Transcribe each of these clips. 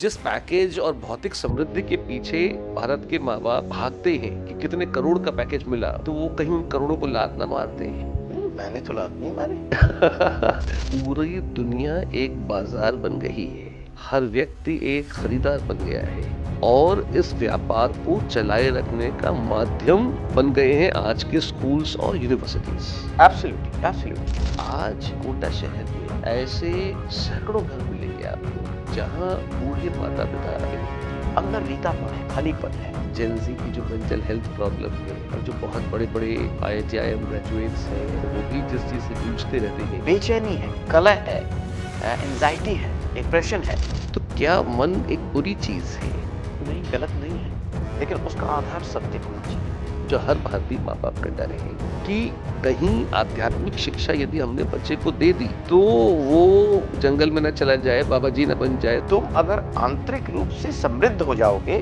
जिस पैकेज और भौतिक समृद्धि के पीछे भारत के माँ-बाप भागते हैं कि कितने करोड़ का पैकेज मिला, तो वो कहीं उन करोड़ों को लात ना मार दें। मैंने तो लात नहीं मारी। पूरी दुनिया एक बाजार बन गई है। हर व्यक्ति एक खरीदार बन गया है और इस व्यापार को चलाए रखने का माध्यम बन गए हैं आज के स्कूल्स और यूनिवर्सिटीज। Absolutely, absolutely. आज कोटा शहर में ऐसे सैकड़ों घर मिलेंगे आपको जहाँ बूढ़े माता पिता हैं, अंदर रीतापन है, खालीपन है। जेनजी की जो मेंटल हेल्थ प्रॉब्लम है और जो बहुत बड़े बड़े IIT IIM ग्रेजुएट्स हैं, वो भी जिस चीज से जूझते रहते हैं। बेचैनी है, कलह है, एंजाइटी है, डिप्रेशन है। तो क्या मन एक बुरी चीज है? नहीं, गलत नहीं है, लेकिन उसका आधार सत्य होना चाहिए। जो हर भारतीय माँ बाप का डर है कि कहीं आध्यात्मिक शिक्षा यदि हमने बच्चे को दे दी तो वो जंगल में न चला जाए, बाबा जी न बन जाए। तुम अगर आंतरिक रूप से समृद्ध हो जाओगे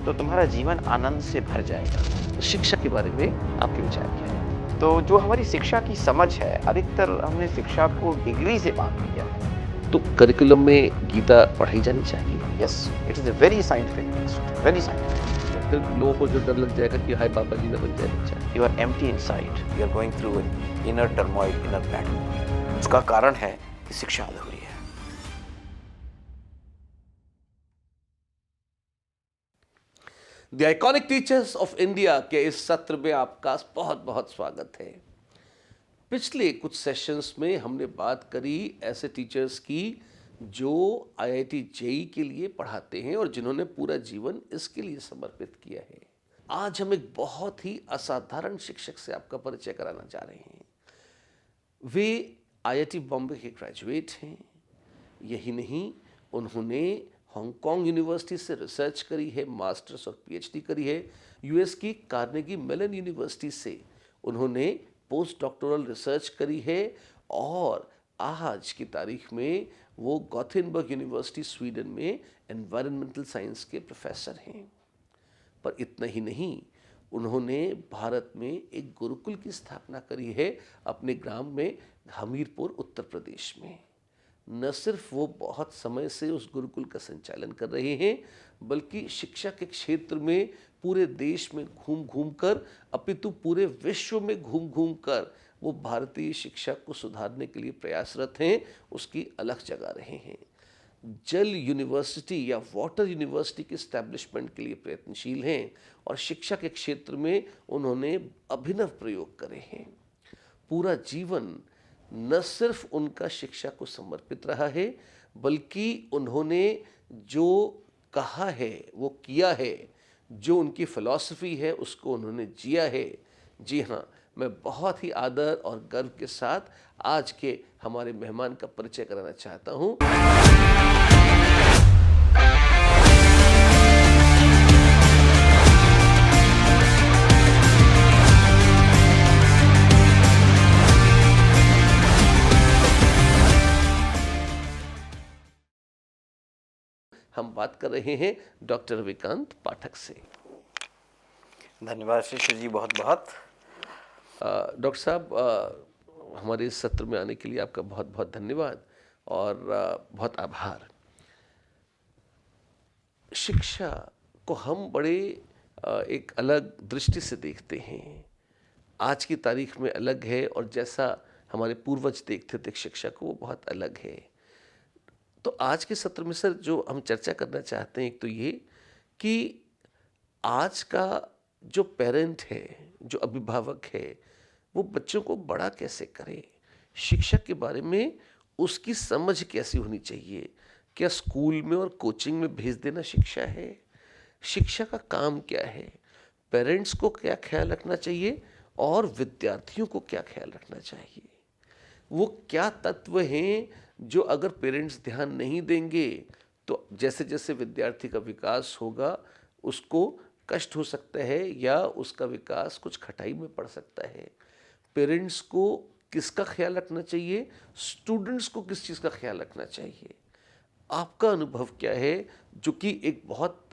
तो तुम्हारा जीवन आनंद से भर जाएगा। शिक्षा के बारे में आपके विचार क्या है? तो जो हमारी शिक्षा की समझ है, अधिकतर हमने शिक्षा को डिग्री से बांध लिया है। तो करिकुलम में गीता पढ़ाई जानी चाहिए। Yes, it is a very scientific text, very scientific. फिर लोगों को जो डर लग जाएगा कि हाय बाबा जी न बन जाए बच्चा। You are empty inside. You are going through an inner turmoil, inner battle. उसका कारण है कि शिक्षा अधूरी है। The iconic teachers of India के इस सत्र में आपका बहुत बहुत स्वागत है। पिछले कुछ सेशंस में हमने बात करी ऐसे टीचर्स की जो IIT JEE के लिए पढ़ाते हैं और जिन्होंने पूरा जीवन इसके लिए समर्पित किया है। आज हम एक बहुत ही असाधारण शिक्षक से आपका परिचय कराना चाह रहे हैं। वे IIT बॉम्बे के ग्रेजुएट हैं। यही नहीं, उन्होंने हांगकांग यूनिवर्सिटी से रिसर्च करी है, मास्टर्स और PhD करी है। US की कार्नेगी मेलन यूनिवर्सिटी से उन्होंने पोस्ट डॉक्टोरल रिसर्च करी है और आज की तारीख में वो गॉथेनबर्ग यूनिवर्सिटी स्वीडन में एनवायरमेंटल साइंस के प्रोफेसर हैं। पर इतना ही नहीं, उन्होंने भारत में एक गुरुकुल की स्थापना करी है अपने ग्राम में हमीरपुर, उत्तर प्रदेश में। न सिर्फ वो बहुत समय से उस गुरुकुल का संचालन कर रहे हैं, बल्कि शिक्षा के क्षेत्र में पूरे देश में घूम घूम कर, अपितु पूरे विश्व में घूम घूम कर वो भारतीय शिक्षा को सुधारने के लिए प्रयासरत हैं, उसकी अलख जगा रहे हैं। जल यूनिवर्सिटी या वाटर यूनिवर्सिटी के इस्टेब्लिशमेंट के लिए प्रयत्नशील हैं और शिक्षा के क्षेत्र में उन्होंने अभिनव प्रयोग करे हैं। पूरा जीवन न सिर्फ उनका शिक्षा को समर्पित रहा है, बल्कि उन्होंने जो कहा है वो किया है, जो उनकी फिलॉसफी है उसको उन्होंने जिया है। जी हाँ, मैं बहुत ही आदर और गर्व के साथ आज के हमारे मेहमान का परिचय कराना चाहता हूँ। हम बात कर रहे हैं डॉक्टर रविकांत पाठक से। धन्यवाद शिष्य जी, बहुत बहुत। डॉक्टर साहब, हमारे इस सत्र में आने के लिए आपका बहुत बहुत धन्यवाद और बहुत आभार। शिक्षा को हम बड़े एक अलग दृष्टि से देखते हैं। आज की तारीख में अलग है और जैसा हमारे पूर्वज देखते थे शिक्षा को, वो बहुत अलग है। तो आज के सत्र में सर जो हम चर्चा करना चाहते हैं, एक तो ये कि आज का जो पेरेंट है, जो अभिभावक है, वो बच्चों को बड़ा कैसे करे, शिक्षा के बारे में उसकी समझ कैसी होनी चाहिए। क्या स्कूल में और कोचिंग में भेज देना शिक्षा है? शिक्षा का काम क्या है? पेरेंट्स को क्या ख्याल रखना चाहिए और विद्यार्थियों को क्या ख्याल रखना चाहिए? वो क्या तत्व हैं जो अगर पेरेंट्स ध्यान नहीं देंगे तो जैसे जैसे विद्यार्थी का विकास होगा उसको कष्ट हो सकता है या उसका विकास कुछ खटाई में पड़ सकता है। पेरेंट्स को किसका ख्याल रखना चाहिए, स्टूडेंट्स को किस चीज़ का ख्याल रखना चाहिए? आपका अनुभव क्या है, जो कि एक बहुत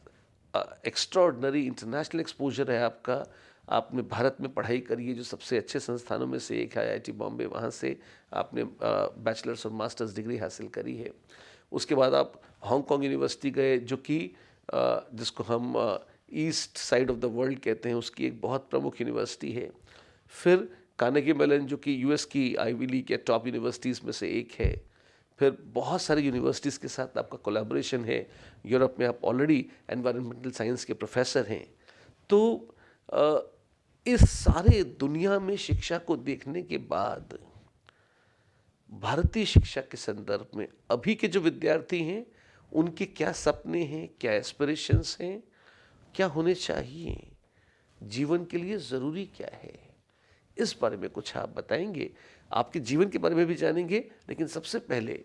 एक्स्ट्राऑर्डिनरी इंटरनेशनल एक्सपोजर है आपका। आपने भारत में पढ़ाई करी है, जो सबसे अच्छे संस्थानों में से एक है IIT बॉम्बे, वहाँ से आपने बैचलर्स और मास्टर्स डिग्री हासिल करी है। उसके बाद आप हांगकांग यूनिवर्सिटी गए, जो कि जिसको हम east side of the world कहते हैं, उसकी एक बहुत प्रमुख यूनिवर्सिटी है। फिर कार्नेगी मेलन, जो कि यूएस की आईवी लीग या टॉप यूनिवर्सिटीज़ में से एक है। फिर बहुत सारी यूनिवर्सिटीज़ के साथ आपका कोलैबोरेशन है। यूरोप में आप ऑलरेडी एनवायरमेंटल साइंस के प्रोफेसर हैं। तो इस सारे दुनिया में शिक्षा को देखने के बाद भारतीय शिक्षा के संदर्भ में अभी के जो विद्यार्थी हैं, उनके क्या सपने हैं, क्या एस्पिरेशंस हैं, क्या होने चाहिए, जीवन के लिए ज़रूरी क्या है, इस बारे में कुछ आप बताएंगे। आपके जीवन के बारे में भी जानेंगे, लेकिन सबसे पहले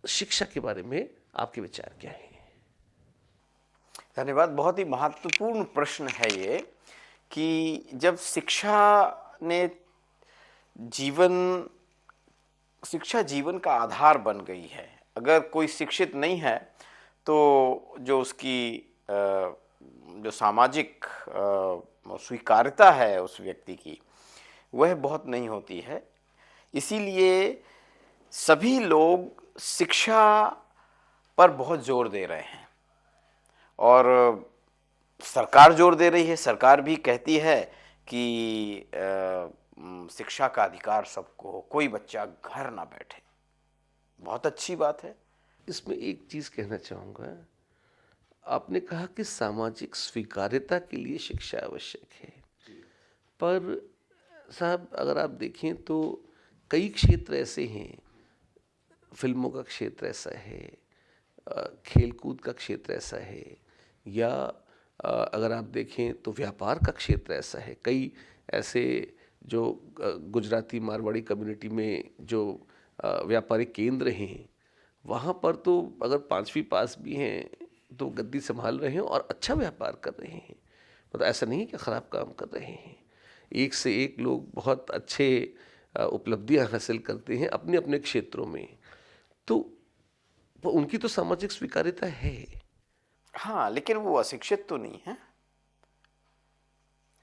शिक्षा के बारे में आपके विचार क्या हैं? धन्यवाद। बहुत ही महत्वपूर्ण प्रश्न है ये कि जब शिक्षा ने शिक्षा जीवन का आधार बन गई है। अगर कोई शिक्षित नहीं है तो जो उसकी जो सामाजिक स्वीकार्यता है उस व्यक्ति की, वह बहुत नहीं होती है। इसीलिए सभी लोग शिक्षा पर बहुत जोर दे रहे हैं और सरकार जोर दे रही है। सरकार भी कहती है कि शिक्षा का अधिकार सबको हो, कोई बच्चा घर ना बैठे। बहुत अच्छी बात है। इसमें एक चीज़ कहना चाहूँगा, आपने कहा कि सामाजिक स्वीकार्यता के लिए शिक्षा आवश्यक है, पर साहब अगर आप देखें तो कई क्षेत्र ऐसे हैं, फिल्मों का क्षेत्र ऐसा है, खेलकूद का क्षेत्र ऐसा है, या अगर आप देखें तो व्यापार का क्षेत्र ऐसा है। कई ऐसे जो गुजराती मारवाड़ी कम्युनिटी में जो व्यापारिक केंद्र हैं, वहाँ पर तो अगर 5वीं पास भी हैं तो गद्दी संभाल रहे हैं और अच्छा व्यापार कर रहे हैं। मतलब ऐसा नहीं कि ख़राब काम कर रहे हैं। एक से एक लोग बहुत अच्छे उपलब्धियां हासिल करते हैं अपने अपने क्षेत्रों में। तो उनकी तो सामाजिक स्वीकार्यता है। हाँ, लेकिन वो अशिक्षित तो नहीं है।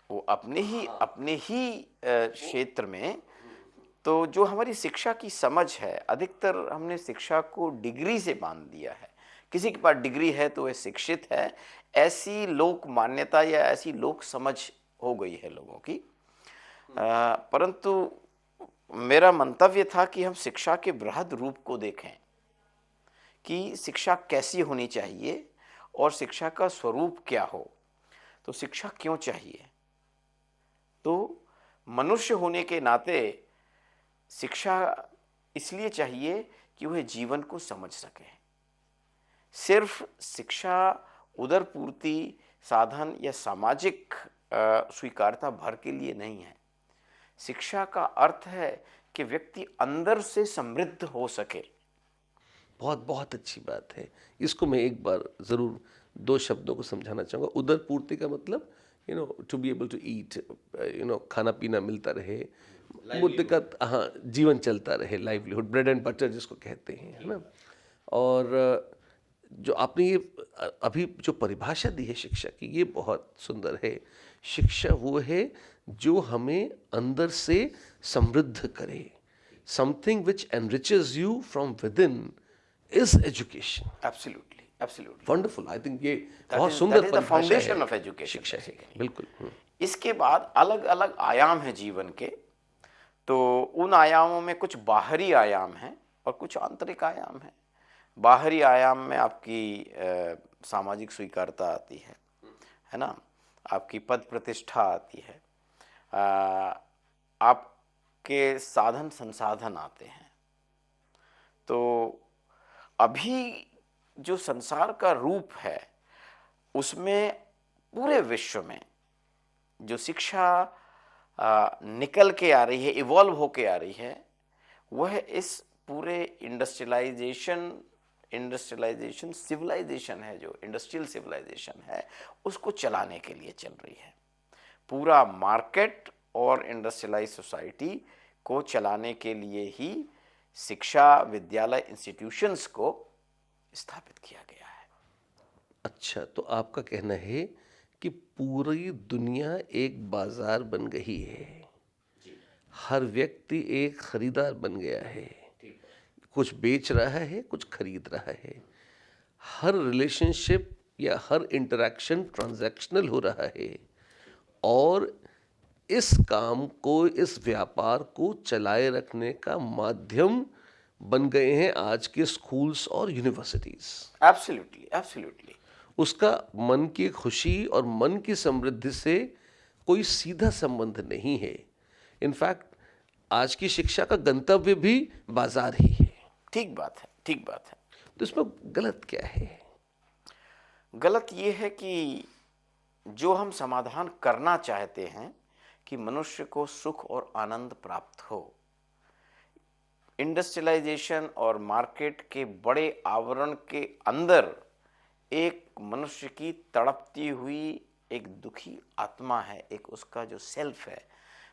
वो अपने ही क्षेत्र में, तो जो हमारी शिक्षा की समझ है, अधिकतर हमने शिक्षा को डिग्री से बांध दिया है। किसी के पास डिग्री है तो वह शिक्षित है, ऐसी लोक मान्यता या ऐसी लोक समझ हो गई है लोगों की। परंतु मेरा मंतव्य था कि हम शिक्षा के बृहद रूप को देखें कि शिक्षा कैसी होनी चाहिए और शिक्षा का स्वरूप क्या हो। तो शिक्षा क्यों चाहिए? तो मनुष्य होने के नाते शिक्षा इसलिए चाहिए कि वह जीवन को समझ सके। सिर्फ शिक्षा उदरपूर्ति साधन या सामाजिक स्वीकार्यता भर के लिए नहीं है। शिक्षा का अर्थ है कि व्यक्ति अंदर से समृद्ध हो सके। बहुत बहुत अच्छी बात है। इसको मैं एक बार ज़रूर 2 शब्दों को समझाना चाहूँगा। उदरपूर्ति का मतलब to be able to eat, खाना पीना मिलता रहे, मुद्दे का, हाँ, जीवन चलता रहे, लाइवलीहुड, ब्रेड एंड बटर जिसको कहते हैं, है ना। और जो आपने ये अभी जो परिभाषा दी है शिक्षा की, ये बहुत सुंदर है। शिक्षा वो है जो हमें अंदर से समृद्ध करे। Something which enriches you from within is education. Absolutely, absolutely, wonderful. I think ये बहुत सुंदर परिभाषा फाउंडेशन है ऑफ एजुकेशन, शिक्षा है, बिल्कुल। इसके बाद अलग अलग आयाम हैं जीवन के। तो उन आयामों में कुछ बाहरी आयाम हैं और कुछ आंतरिक आयाम हैं। बाहरी आयाम में आपकी सामाजिक स्वीकार्यता आती है ना, आपकी पद प्रतिष्ठा आती है, आपके साधन संसाधन आते हैं। तो अभी जो संसार का रूप है उसमें पूरे विश्व में जो शिक्षा निकल के आ रही है, इवॉल्व होके आ रही है, वह इस पूरे इंडस्ट्रियलाइजेशन सिविलाइजेशन है, जो इंडस्ट्रियल सिविलाइजेशन है, उसको चलाने के लिए चल रही है। पूरा मार्केट और इंडस्ट्रियलाइज सोसाइटी को चलाने के लिए ही शिक्षा विद्यालय इंस्टीट्यूशंस को स्थापित किया गया है। अच्छा, तो आपका कहना है कि पूरी दुनिया एक बाजार बन गई है, हर व्यक्ति एक खरीदार बन गया है, कुछ बेच रहा है, कुछ खरीद रहा है। हर रिलेशनशिप या हर इंटरेक्शन ट्रांजैक्शनल हो रहा है, और इस काम को, इस व्यापार को चलाए रखने का माध्यम बन गए हैं आज के स्कूल्स और यूनिवर्सिटीज। Absolutely, absolutely. उसका मन की खुशी और मन की समृद्धि से कोई सीधा संबंध नहीं है। इनफैक्ट आज की शिक्षा का गंतव्य भी बाजार ही है। ठीक बात है, ठीक बात है। तो इसमें गलत क्या है? गलत ये है कि जो हम समाधान करना चाहते हैं कि मनुष्य को सुख और आनंद प्राप्त हो, इंडस्ट्रियलाइजेशन और मार्केट के बड़े आवरण के अंदर एक मनुष्य की तड़पती हुई एक दुखी आत्मा है, एक उसका जो सेल्फ है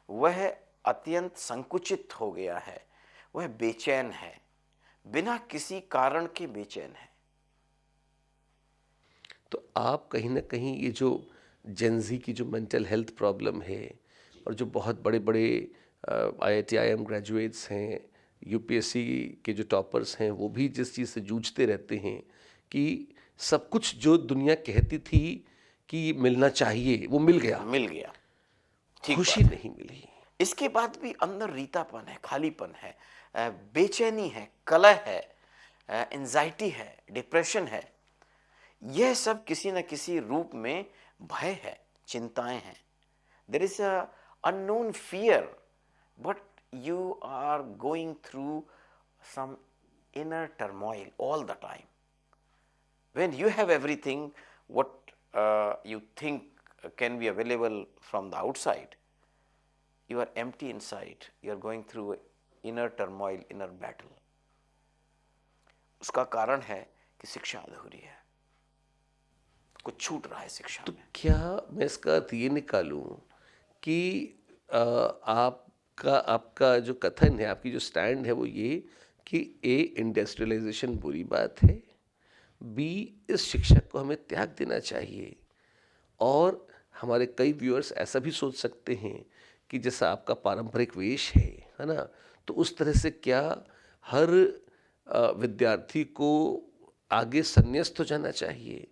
वह अत्यंत संकुचित हो गया है, वह बेचैन है, बिना किसी कारण के बेचैन है। तो आप कहीं ना कहीं ये जो जेंजी की जो मेंटल हेल्थ प्रॉब्लम है, और जो बहुत बड़े बड़े IIT IIM ग्रेजुएट्स हैं, यूपीएससी के जो टॉपर्स हैं, वो भी जिस चीज़ से जूझते रहते हैं कि सब कुछ जो दुनिया कहती थी कि मिलना चाहिए वो मिल गया, मिल गया, ठीक खुशी बात है। नहीं मिली। इसके बाद भी अंदर रीतापन है, खालीपन है, बेचैनी है, कलह है, एंजाइटी है, डिप्रेशन है। यह सब किसी न किसी रूप में भय है, चिंताएं हैं। There is a unknown fear, but you are going through some inner turmoil all the time. When you have everything what you think can be available from the outside, you are empty inside, you are going through inner turmoil, inner battle. उसका कारण है कि शिक्षा अधूरी है, कुछ छूट रहा है शिक्षा तो में। क्या मैं इसका अर्थ ये निकालूं कि आपका आपका जो कथन है, आपकी जो स्टैंड है वो ये कि ए, इंडस्ट्रियलाइजेशन बुरी बात है, बी, इस शिक्षा को हमें त्याग देना चाहिए, और हमारे कई व्यूअर्स ऐसा भी सोच सकते हैं कि जैसा आपका पारंपरिक वेश है ना, तो उस तरह से क्या हर विद्यार्थी को आगे संन्यस्त हो जाना चाहिए?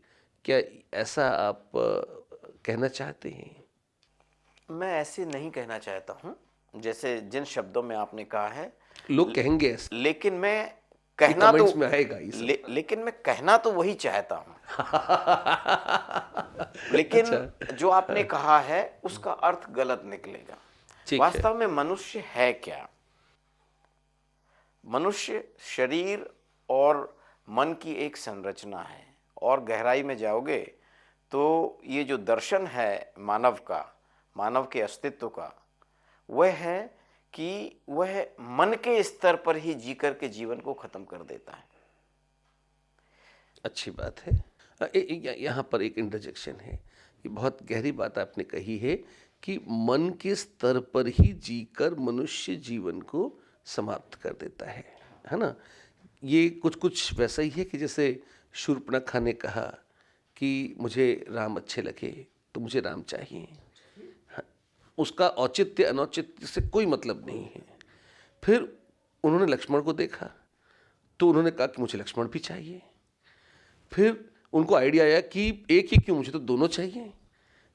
क्या ऐसा आप कहना चाहते हैं? मैं ऐसे नहीं कहना चाहता हूँ जैसे जिन शब्दों में आपने कहा है, लोग कहेंगे ऐसा, लेकिन मैं ये कहना तो कमेंट्स में आएगा ये सब। लेकिन मैं कहना तो वही चाहता हूँ। लेकिन अच्छा, जो आपने कहा है उसका अर्थ गलत निकलेगा। ठीक है। वास्तव में मनुष्य है क्या? मनुष्य शरीर और मन की एक संरचना है, और गहराई में जाओगे तो ये जो दर्शन है मानव का, मानव के अस्तित्व का, वह है कि वह मन के स्तर पर ही जीकर के जीवन को खत्म कर देता है। अच्छी बात है। यहाँ पर एक इंटरजेक्शन है, ये बहुत गहरी बात आपने कही है कि मन के स्तर पर ही जीकर मनुष्य जीवन को समाप्त कर देता है ना। ये कुछ कुछ वैसा ही है कि जैसे शूर्पणखा ने कहा कि मुझे राम अच्छे लगे तो मुझे राम चाहिए, उसका औचित्य अनौचित्य से कोई मतलब नहीं है। फिर उन्होंने लक्ष्मण को देखा तो उन्होंने कहा कि मुझे लक्ष्मण भी चाहिए। फिर उनको आइडिया आया कि एक ही क्यों, मुझे तो दोनों चाहिए,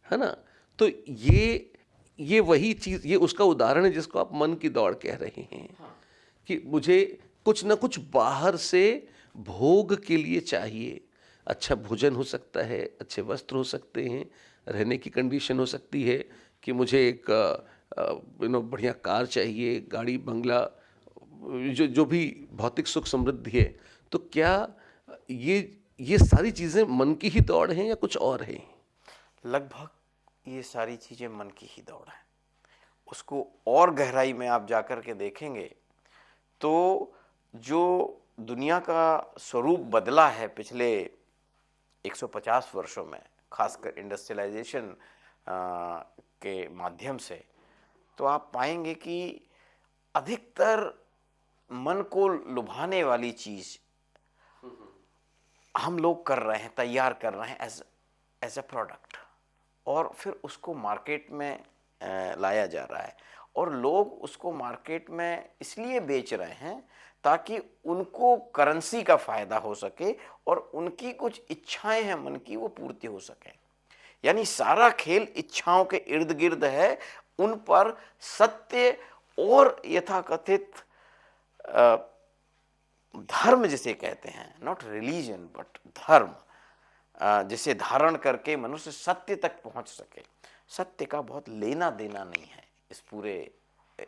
है ना। तो ये वही चीज़, ये उसका उदाहरण है जिसको आप मन की दौड़ कह रहे हैं। कि मुझे कुछ ना कुछ बाहर से भोग के लिए चाहिए। अच्छा भोजन हो सकता है, अच्छे वस्त्र हो सकते हैं, रहने की कंडीशन हो सकती है कि मुझे एक बढ़िया कार चाहिए, गाड़ी बंगला, जो भी भौतिक सुख समृद्धि है। तो क्या ये सारी चीज़ें मन की ही दौड़ हैं या कुछ और है? लगभग ये सारी चीजें मन की ही दौड़ है। उसको और गहराई में आप जाकर के देखेंगे तो जो दुनिया का स्वरूप बदला है पिछले 150 वर्षों में, खासकर इंडस्ट्रियलाइजेशन के माध्यम से, तो आप पाएंगे कि अधिकतर मन को लुभाने वाली चीज हम लोग कर रहे हैं, तैयार कर रहे हैं एज अ प्रोडक्ट, और फिर उसको मार्केट में लाया जा रहा है, और लोग उसको मार्केट में इसलिए बेच रहे हैं ताकि उनको करेंसी का फायदा हो सके और उनकी कुछ इच्छाएं हैं मन की वो पूर्ति हो सके। यानी सारा खेल इच्छाओं के इर्द गिर्द है, उन पर सत्य और यथाकथित धर्म जिसे कहते हैं, नॉट रिलीजन बट धर्म, जिसे धारण करके मनुष्य सत्य तक पहुंच सके। सत्य का बहुत लेना देना नहीं है इस पूरे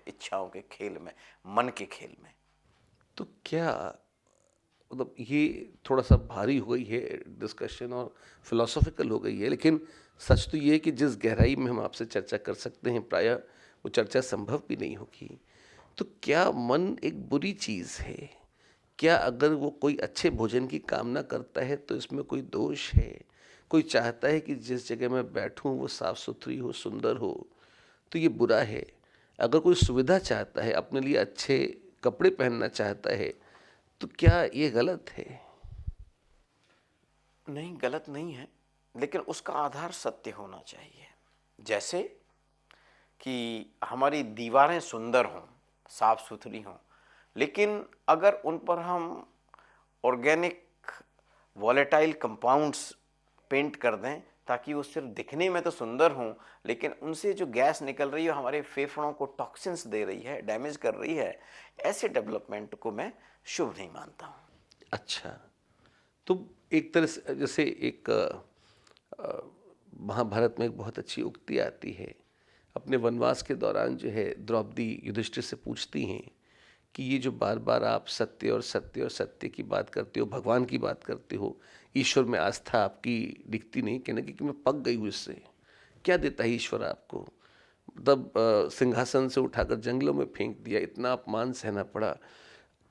इच्छाओं के खेल में, मन के खेल में। तो क्या मतलब ये थोड़ा सा भारी हो गई है डिस्कशन और फिलोसॉफिकल हो गई है, लेकिन सच तो ये है कि जिस गहराई में हम आपसे चर्चा कर सकते हैं प्रायः वो चर्चा संभव भी नहीं होगी। तो क्या मन एक बुरी चीज़ है? क्या अगर वो कोई अच्छे भोजन की कामना करता है तो इसमें कोई दोष है? कोई चाहता है कि जिस जगह मैं बैठूं वो साफ़ सुथरी हो, सुंदर हो, तो ये बुरा है? अगर कोई सुविधा चाहता है, अपने लिए अच्छे कपड़े पहनना चाहता है, तो क्या ये गलत है? नहीं, गलत नहीं है, लेकिन उसका आधार सत्य होना चाहिए। जैसे कि हमारी दीवारें सुंदर हों, साफ सुथरी हों, लेकिन अगर उन पर हम ऑर्गेनिक वॉलेटाइल कंपाउंड्स पेंट कर दें ताकि वो सिर्फ दिखने में तो सुंदर हों, लेकिन उनसे जो गैस निकल रही है हमारे फेफड़ों को टॉक्सिन्स दे रही है, डैमेज कर रही है, ऐसे डेवलपमेंट को मैं शुभ नहीं मानता हूँ। अच्छा, तो एक तरह से जैसे एक महाभारत में एक बहुत अच्छी उक्ति आती है, अपने वनवास के दौरान जो है द्रौपदी युधिष्ठिर से पूछती हैं कि ये जो बार बार आप सत्य और सत्य और सत्य की बात करते हो, भगवान की बात करते हो, ईश्वर में आस्था आपकी दिखती नहीं, कहने की कि मैं पक गई हूँ इससे। क्या देता है ईश्वर आपको? तब सिंहासन से उठाकर जंगलों में फेंक दिया, इतना अपमान सहना पड़ा,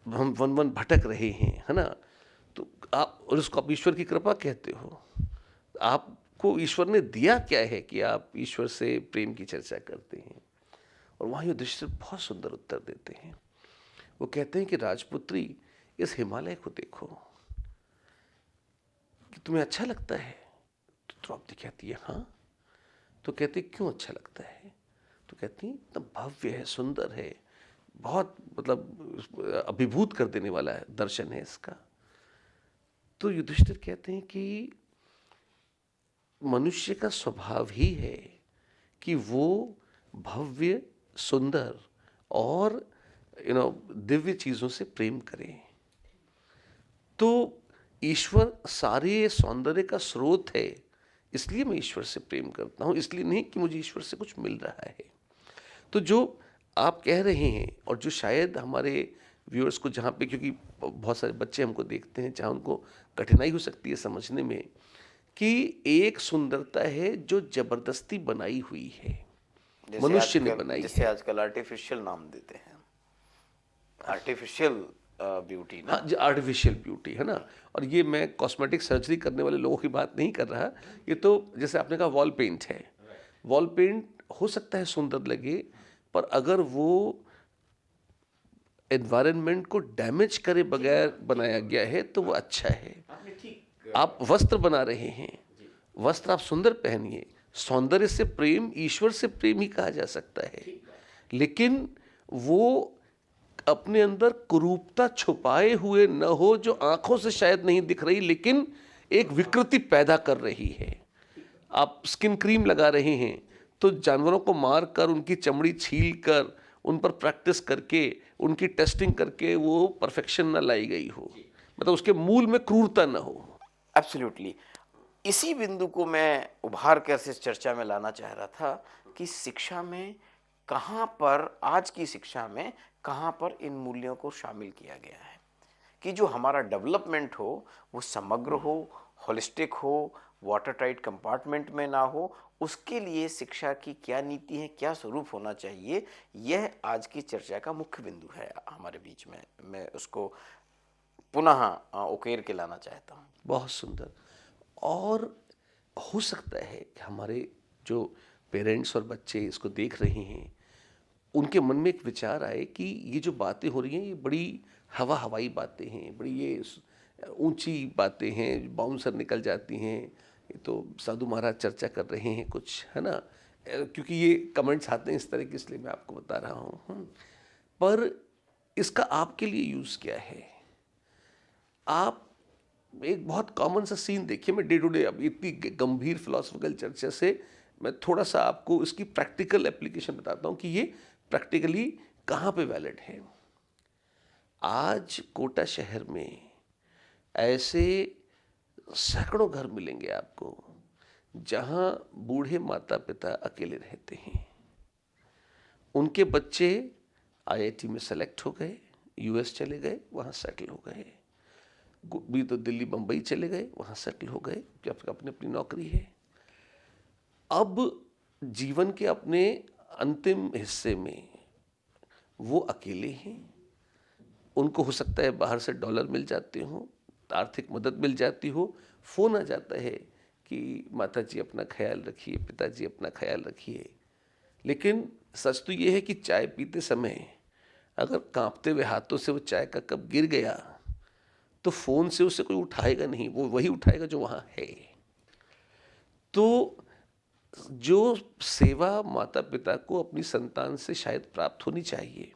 हम वन वन भटक रहे हैं, है ना? तो आप और उसको आप ईश्वर की कृपा कहते हो? आपको ईश्वर ने दिया क्या है कि आप ईश्वर से प्रेम की चर्चा करते हैं? और वहाँ युधिष्ठिर बहुत सुंदर उत्तर देते हैं। वो कहते हैं कि राजपुत्री, इस हिमालय को देखो कि तुम्हें अच्छा लगता है? तो द्रौपदी कहती है हाँ। तो कहते क्यों अच्छा लगता है? तो कहती इतना भव्य है, सुंदर है, बहुत मतलब अभिभूत कर देने वाला है दर्शन है इसका। तो युधिष्ठिर कहते हैं कि मनुष्य का स्वभाव ही है कि वो भव्य, सुंदर और दिव्य चीज़ों से प्रेम करे। तो ईश्वर सारे सौंदर्य का स्रोत है, इसलिए मैं ईश्वर से प्रेम करता हूँ, इसलिए नहीं कि मुझे ईश्वर से कुछ मिल रहा है। तो जो आप कह रहे हैं और जो शायद हमारे व्यूअर्स को, जहाँ पे क्योंकि बहुत सारे बच्चे हमको देखते हैं जहाँ उनको कठिनाई हो सकती है समझने में कि एक सुंदरता है जो जबरदस्ती बनाई हुई है, मनुष्य ने बनाई जिसे है। आजकल आर्टिफिशियल नाम देते हैं, आर्टिफिशियल ब्यूटी ना। हाँ, जो आर्टिफिशियल ब्यूटी है ना। और ये मैं कॉस्मेटिक सर्जरी करने वाले लोगों की बात नहीं कर रहा, ये तो जैसे आपने कहा वॉल पेंट है। वॉल पेंट हो सकता है सुंदर लगे, पर अगर वो एनवायरनमेंट को डैमेज करे बगैर बनाया गया है तो वो अच्छा है। आप वस्त्र बना रहे हैं, वस्त्र आप सुंदर पहनिए, सौंदर्य से प्रेम ईश्वर से प्रेम ही कहा जा सकता है, लेकिन वो अपने अंदर कुरूपता छुपाए हुए न हो जो आंखों से शायद नहीं दिख रही लेकिन एक विकृति पैदा कर रही है। आप स्किन क्रीम लगा रहे हैं तो जानवरों को मार कर, उनकी चमड़ी छील कर, उन पर प्रैक्टिस करके, उनकी टेस्टिंग करके वो परफेक्शन ना लाई गई हो, मतलब उसके मूल में क्रूरता ना हो। एब्सोल्युटली। इसी बिंदु को मैं उभार कर इस चर्चा में लाना चाह रहा था कि शिक्षा में कहाँ पर, आज की शिक्षा में कहाँ पर इन मूल्यों को शामिल किया गया है कि जो हमारा डेवलपमेंट हो वो समग्र हो, होलिस्टिक हो, वाटर टाइट कंपार्टमेंट में ना हो। उसके लिए शिक्षा की क्या नीति है, क्या स्वरूप होना चाहिए, यह आज की चर्चा का मुख्य बिंदु है हमारे बीच में। मैं उसको पुनः उकेर के लाना चाहता हूँ। बहुत सुंदर। और हो सकता है कि हमारे जो पेरेंट्स और बच्चे इसको देख रहे हैं उनके मन में एक विचार आए कि ये जो बातें हो रही हैं ये बड़ी हवाई बातें हैं, बड़ी ये ऊंची बातें हैं, बाउंसर निकल जाती हैं, ये तो साधु महाराज चर्चा कर रहे हैं कुछ, है ना? क्योंकि ये कमेंट्स आते हैं इस तरह के, इसलिए मैं आपको बता रहा हूँ। पर इसका आपके लिए यूज़ क्या है? आप एक बहुत कॉमन सा सीन देखिए, मैं डे टू डे, अब इतनी गंभीर फिलोसफिकल चर्चा से मैं थोड़ा सा आपको इसकी प्रैक्टिकल एप्लीकेशन बताता हूँ कि ये प्रैक्टिकली कहाँ पे वैलिड है। आज कोटा शहर में ऐसे सैकड़ों घर मिलेंगे आपको जहाँ बूढ़े माता पिता अकेले रहते हैं। उनके बच्चे आईआईटी में सेलेक्ट हो गए, यूएस चले गए, वहाँ सेटल हो गए, भी तो दिल्ली बम्बई चले गए, वहाँ सेटल हो गए, जब अपनी अपनी नौकरी है। अब जीवन के अपने अंतिम हिस्से में वो अकेले हैं। उनको हो सकता है बाहर से डॉलर मिल जाते हो, आर्थिक मदद मिल जाती हो, फ़ोन आ जाता है कि माता जी अपना ख्याल रखिए, पिताजी अपना ख्याल रखिए। लेकिन सच तो ये है कि चाय पीते समय अगर कांपते हुए हाथों से वो चाय का कप गिर गया तो फ़ोन से उसे कोई उठाएगा नहीं, वो वही उठाएगा जो वहाँ है। तो जो सेवा माता पिता को अपनी संतान से शायद प्राप्त होनी चाहिए,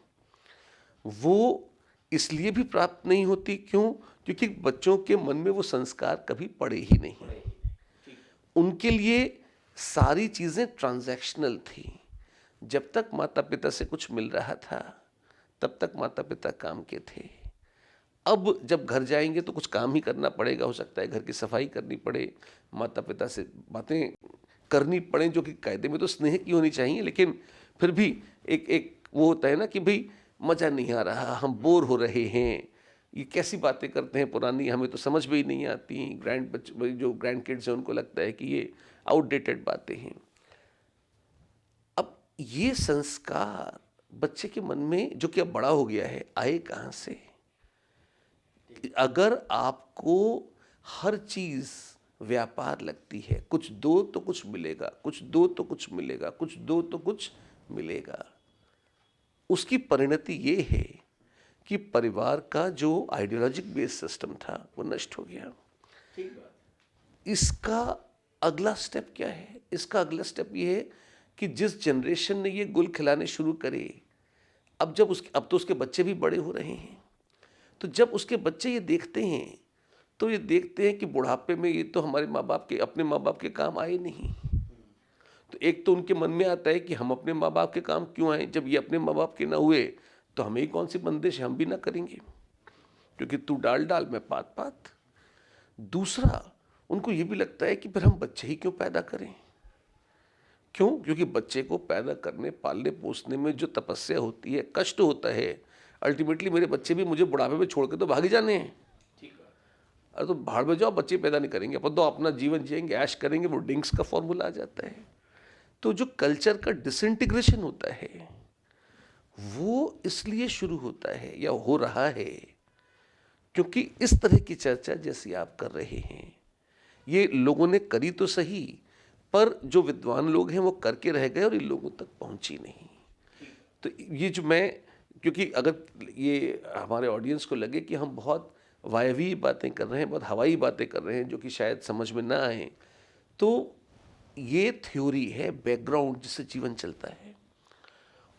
वो इसलिए भी प्राप्त नहीं होती। क्यों? क्योंकि बच्चों के मन में वो संस्कार कभी पड़े ही नहीं। उनके लिए सारी चीज़ें ट्रांजैक्शनल थी। जब तक माता पिता से कुछ मिल रहा था तब तक माता पिता काम के थे। अब जब घर जाएंगे तो कुछ काम ही करना पड़ेगा, हो सकता है घर की सफाई करनी पड़े, माता पिता से बातें करनी पड़े जो कि कायदे में तो स्नेह की होनी चाहिए, लेकिन फिर भी एक वो होता है ना कि भाई मज़ा नहीं आ रहा, हम बोर हो रहे हैं, ये कैसी बातें करते हैं पुरानी, हमें तो समझ में ही नहीं आती। जो ग्रैंड किड्स हैं उनको लगता है कि ये आउटडेटेड बातें हैं। अब ये संस्कार बच्चे के मन में, जो कि अब बड़ा हो गया है, आए कहाँ से? अगर आपको हर चीज़ व्यापार लगती है, कुछ दो तो कुछ मिलेगा, कुछ दो तो कुछ मिलेगा, कुछ दो तो कुछ मिलेगा, उसकी परिणति ये है कि परिवार का जो आइडियोलॉजिक बेस सिस्टम था वो नष्ट हो गया। इसका अगला स्टेप क्या है? इसका अगला स्टेप ये है कि जिस जनरेशन ने ये गुल खिलाने शुरू करे, अब तो उसके बच्चे भी बड़े हो रहे हैं, तो जब उसके बच्चे ये देखते हैं तो ये देखते हैं कि बुढ़ापे में ये तो हमारे माँ बाप के, अपने माँ बाप के काम आए नहीं। तो एक तो उनके मन में आता है कि हम अपने माँ बाप के काम क्यों आए, जब ये अपने माँ बाप के ना हुए तो हमें ही कौन सी बंदिश है, हम भी ना करेंगे, क्योंकि तू डाल डाल मैं पात पात। दूसरा, उनको ये भी लगता है कि फिर हम बच्चे ही क्यों पैदा करें। क्यों? क्योंकि बच्चे को पैदा करने, पालने पोसने में जो तपस्या होती है, कष्ट होता है, अल्टीमेटली मेरे बच्चे भी मुझे बुढ़ापे में छोड़ के तो भाग जाने हैं। अरे तो भाड़ में जाओ, बच्चे पैदा नहीं करेंगे, अपन तो अपना जीवन जिएंगे, ऐश करेंगे, वो डिंक्स का फॉर्मूला आ जाता है। तो जो कल्चर का डिसइंटीग्रेशन होता है वो इसलिए शुरू होता है या हो रहा है क्योंकि इस तरह की चर्चा जैसी आप कर रहे हैं ये लोगों ने करी तो सही, पर जो विद्वान लोग हैं वो करके रह गए और इन लोगों तक पहुंची नहीं। तो ये जो मैं, क्योंकि अगर ये हमारे ऑडियंस को लगे कि हम बहुत वायवी बातें कर रहे हैं, बहुत हवाई बातें कर रहे हैं जो कि शायद समझ में ना आए, तो ये थ्योरी है, बैकग्राउंड जिससे जीवन चलता है।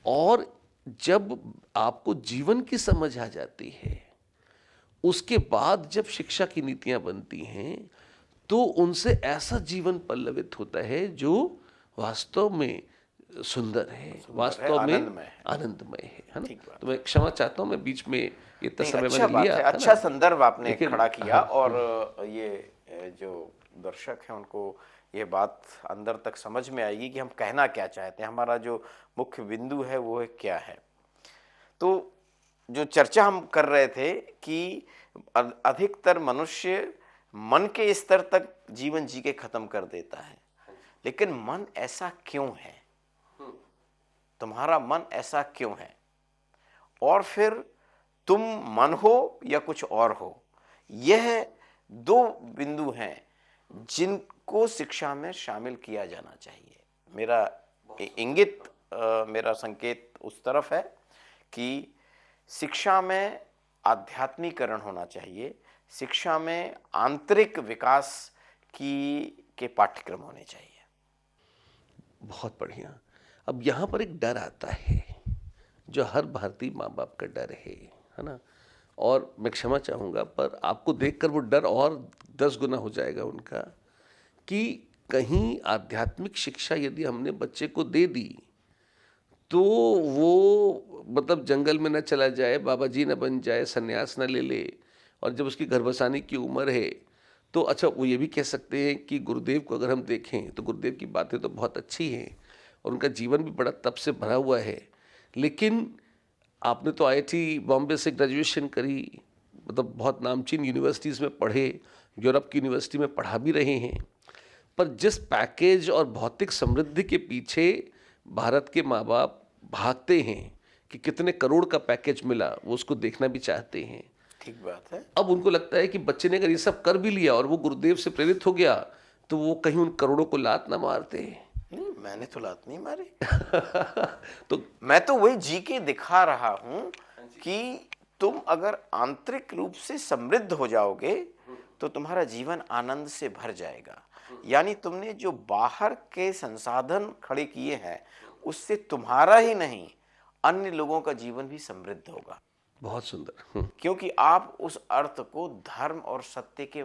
और जब आपको जीवन की समझ आ जाती है, उसके बाद जब शिक्षा की नीतियां बनती हैं तो उनसे ऐसा जीवन पल्लवित होता है जो वास्तव में सुंदर है, वास्तव में आनंदमय है ना। तो मैं क्षमा चाहता हूँ, मैं बीच में इतना समय मैंने लिया, अच्छा संदर्भ आपने खड़ा किया। और ये जो दर्शक हैं उनको ये बात अंदर तक समझ में आएगी कि हम कहना क्या चाहते हैं, हमारा जो मुख्य बिंदु है वो है क्या है। तो जो चर्चा हम कर रहे थे कि अधिकतर मनुष्य मन के स्तर तक जीवन जी के खत्म कर देता है, लेकिन मन ऐसा क्यों है, तुम्हारा मन ऐसा क्यों है, और फिर तुम मन हो या कुछ और हो, यह दो बिंदु हैं जिनको शिक्षा में शामिल किया जाना चाहिए। मेरा इंगित, मेरा संकेत उस तरफ है कि शिक्षा में आध्यात्मिकरण होना चाहिए, शिक्षा में आंतरिक विकास के पाठ्यक्रम होने चाहिए। बहुत बढ़िया। अब यहाँ पर एक डर आता है, जो हर भारतीय माँ बाप का डर है ना। और मैं क्षमा चाहूँगा पर आपको देखकर वो डर और 10 गुना हो जाएगा उनका, कि कहीं आध्यात्मिक शिक्षा यदि हमने बच्चे को दे दी तो वो मतलब जंगल में न चला जाए, बाबा जी न बन जाए, सन्यास न ले ले, और जब उसकी घर बसाने की उम्र है तो अच्छा वो ये भी कह सकते हैं कि गुरुदेव को अगर हम देखें तो गुरुदेव की बातें तो बहुत अच्छी हैं और उनका जीवन भी बड़ा तप से भरा हुआ है, लेकिन आपने तो आईआईटी बॉम्बे से ग्रेजुएशन करी, मतलब बहुत नामचीन यूनिवर्सिटीज़ में पढ़े, यूरोप की यूनिवर्सिटी में पढ़ा भी रहे हैं, पर जिस पैकेज और भौतिक समृद्धि के पीछे भारत के माँ बाप भागते हैं कि कितने करोड़ का पैकेज मिला, वो उसको देखना भी चाहते हैं। ठीक बात है। अब उनको लगता है कि बच्चे ने अगर ये सब कर भी लिया और वो गुरुदेव से प्रेरित हो गया तो वो कहीं उन करोड़ों को लात ना मारते। नहीं, मैंने तो लात नहीं मारी। तो मैं तो वही जी के दिखा रहा हूं कि तुम अगर आंतरिक रूप से समृद्ध हो जाओगे तो तुम्हारा जीवन आनंद से भर जाएगा। यानी तुमने जो बाहर के संसाधन खड़े किए हैं उससे तुम्हारा ही नहीं अन्य लोगों का जीवन भी समृद्ध होगा। बहुत सुंदर। क्योंकि आप उस अर्थ को धर्म और सत्य के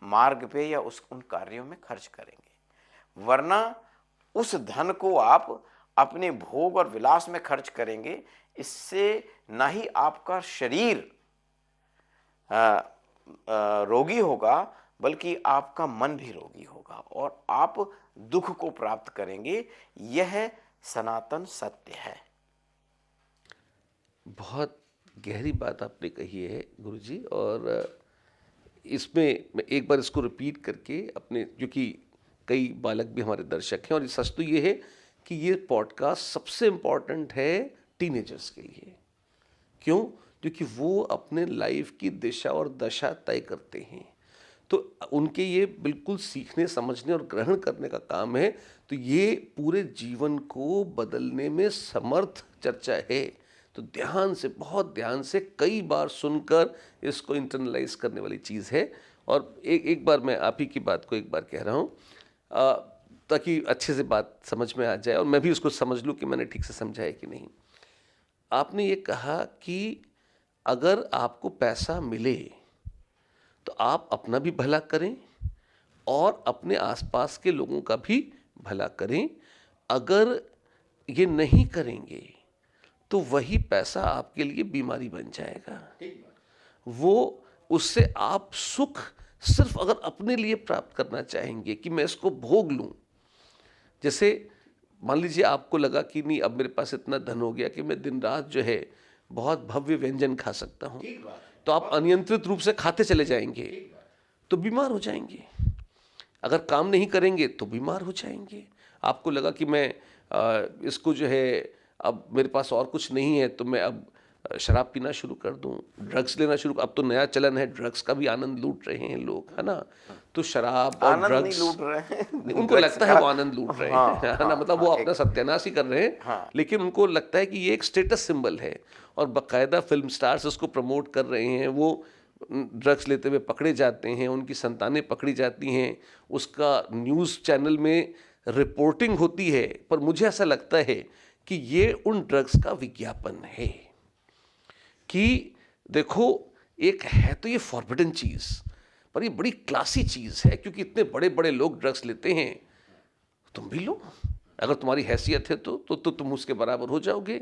मार्ग पे या उन कार्यों में खर्च करेंगे, वरना उस धन को आप अपने भोग और विलास में खर्च करेंगे। इससे ना ही आपका शरीर रोगी होगा बल्कि आपका मन भी रोगी होगा और आप दुख को प्राप्त करेंगे। यह सनातन सत्य है। बहुत गहरी बात आपने कही है गुरुजी, और इसमें मैं एक बार इसको रिपीट करके अपने, क्योंकि कई बालक भी हमारे दर्शक हैं, और सच तो ये है कि ये पॉडकास्ट सबसे इम्पॉर्टेंट है टीनेजर्स के लिए। क्यों? क्योंकि वो अपने लाइफ की दिशा और दशा तय करते हैं, तो उनके ये बिल्कुल सीखने, समझने और ग्रहण करने का काम है। तो ये पूरे जीवन को बदलने में समर्थ चर्चा है। तो ध्यान से, बहुत ध्यान से कई बार सुनकर इसको इंटरनलाइज करने वाली चीज़ है। और एक बार मैं आप ही की बात को एक बार कह रहा हूँ ताकि अच्छे से बात समझ में आ जाए और मैं भी उसको समझ लूँ कि मैंने ठीक से समझा है कि नहीं। आपने ये कहा कि अगर आपको पैसा मिले तो आप अपना भी भला करें और अपने आसपास के लोगों का भी भला करें। अगर ये नहीं करेंगे तो वही पैसा आपके लिए बीमारी बन जाएगा। वो उससे आप सुख सिर्फ अगर अपने लिए प्राप्त करना चाहेंगे कि मैं इसको भोग लूं, जैसे मान लीजिए आपको लगा कि नहीं अब मेरे पास इतना धन हो गया कि मैं दिन रात जो है बहुत भव्य व्यंजन खा सकता हूं, तो आप अनियंत्रित रूप से खाते चले जाएंगे तो बीमार हो जाएंगे। अगर काम नहीं करेंगे तो बीमार हो जाएंगे। आपको लगा कि मैं इसको जो है अब मेरे पास और कुछ नहीं है तो मैं अब शराब पीना शुरू कर दूं, ड्रग्स लेना शुरू। अब तो नया चलन है, ड्रग्स का भी आनंद लूट रहे हैं लोग, है ना। तो शराब और आनंद ड्रग्स नहीं लूट रहे हैं, उनको लगता है वो आनंद लूट रहे हैं, है ना। मतलब वो अपना सत्यानाश ही कर रहे हैं, हाँ। लेकिन उनको लगता है कि ये एक स्टेटस सिंबल है और बाकायदा फिल्म स्टार्स उसको प्रमोट कर रहे हैं। वो ड्रग्स लेते हुए पकड़े जाते हैं, उनकी संतानें पकड़ी जाती हैं, उसका न्यूज़ चैनल में रिपोर्टिंग होती है। पर मुझे ऐसा लगता है कि ये उन ड्रग्स का विज्ञापन है कि देखो एक है तो ये फॉरबिडन चीज़, पर ये बड़ी क्लासी चीज़ है क्योंकि इतने बड़े बड़े लोग ड्रग्स लेते हैं, तुम भी लो। अगर तुम्हारी हैसियत है तो तुम उसके बराबर हो जाओगे।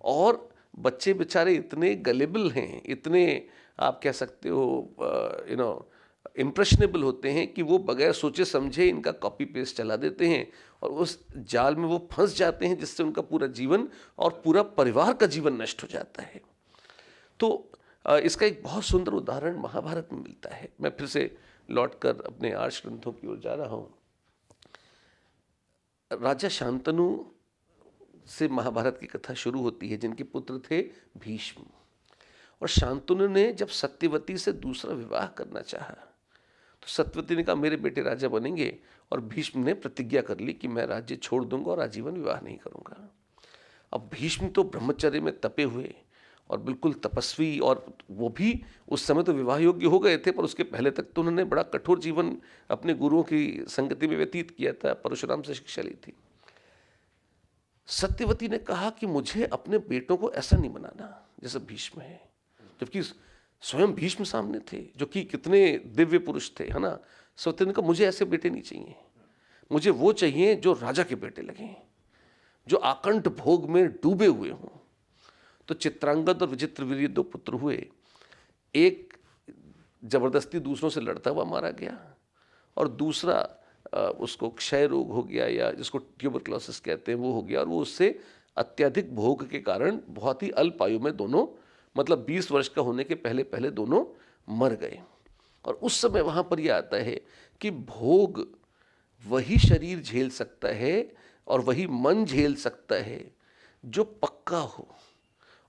और बच्चे बेचारे इतने गलेबल हैं, इतने आप कह सकते हो इम्प्रेशनेबल होते हैं कि वो बगैर सोचे समझे इनका कॉपी पेस्ट चला देते हैं और उस जाल में वो फंस जाते हैं जिससे उनका पूरा जीवन और पूरा परिवार का जीवन नष्ट हो जाता है। तो इसका एक बहुत सुंदर उदाहरण महाभारत में मिलता है। मैं फिर से लौटकर अपने आर्ष ग्रंथों की ओर जा रहा हूँ। राजा शांतनु से महाभारत की कथा शुरू होती है, जिनके पुत्र थे भीष्म। और शांतनु ने जब सत्यवती से दूसरा विवाह करना चाहा तो सत्यवती ने कहा मेरे बेटे राजा बनेंगे, और भीष्म ने प्रतिज्ञा कर ली कि मैं राज्य छोड़ दूंगा और आजीवन विवाह नहीं करूंगा। अब भीष्म तो ब्रह्मचर्य में तपे हुए और बिल्कुल तपस्वी, और वो भी उस समय तो विवाह योग्य हो गए थे, पर उसके पहले तक तो उन्होंने बड़ा कठोर जीवन अपने गुरुओं की संगति में व्यतीत किया था, परशुराम से शिक्षा ली थी। सत्यवती ने कहा कि मुझे अपने बेटों को ऐसा नहीं बनाना जैसे भीष्म है, जबकि स्वयं भीष्म सामने थे जो कि कितने दिव्य पुरुष थे, है ना। सत्यवती ने कहा मुझे ऐसे बेटे नहीं चाहिए, मुझे वो चाहिए जो राजा के बेटे लगें, जो आकंठ भोग में डूबे हुए हों। तो चित्रांगद और विचित्रवीर्य 2 पुत्र हुए। एक जबरदस्ती दूसरों से लड़ता हुआ मारा गया और दूसरा उसको क्षय रोग हो गया या जिसको ट्यूबरक्लोसिस कहते हैं वो हो गया, और वो उससे अत्यधिक भोग के कारण बहुत ही अल्प आयु में दोनों, मतलब 20 वर्ष का होने के पहले पहले दोनों मर गए। और उस समय वहाँ पर यह आता है कि भोग वही शरीर झेल सकता है और वही मन झेल सकता है जो पक्का हो,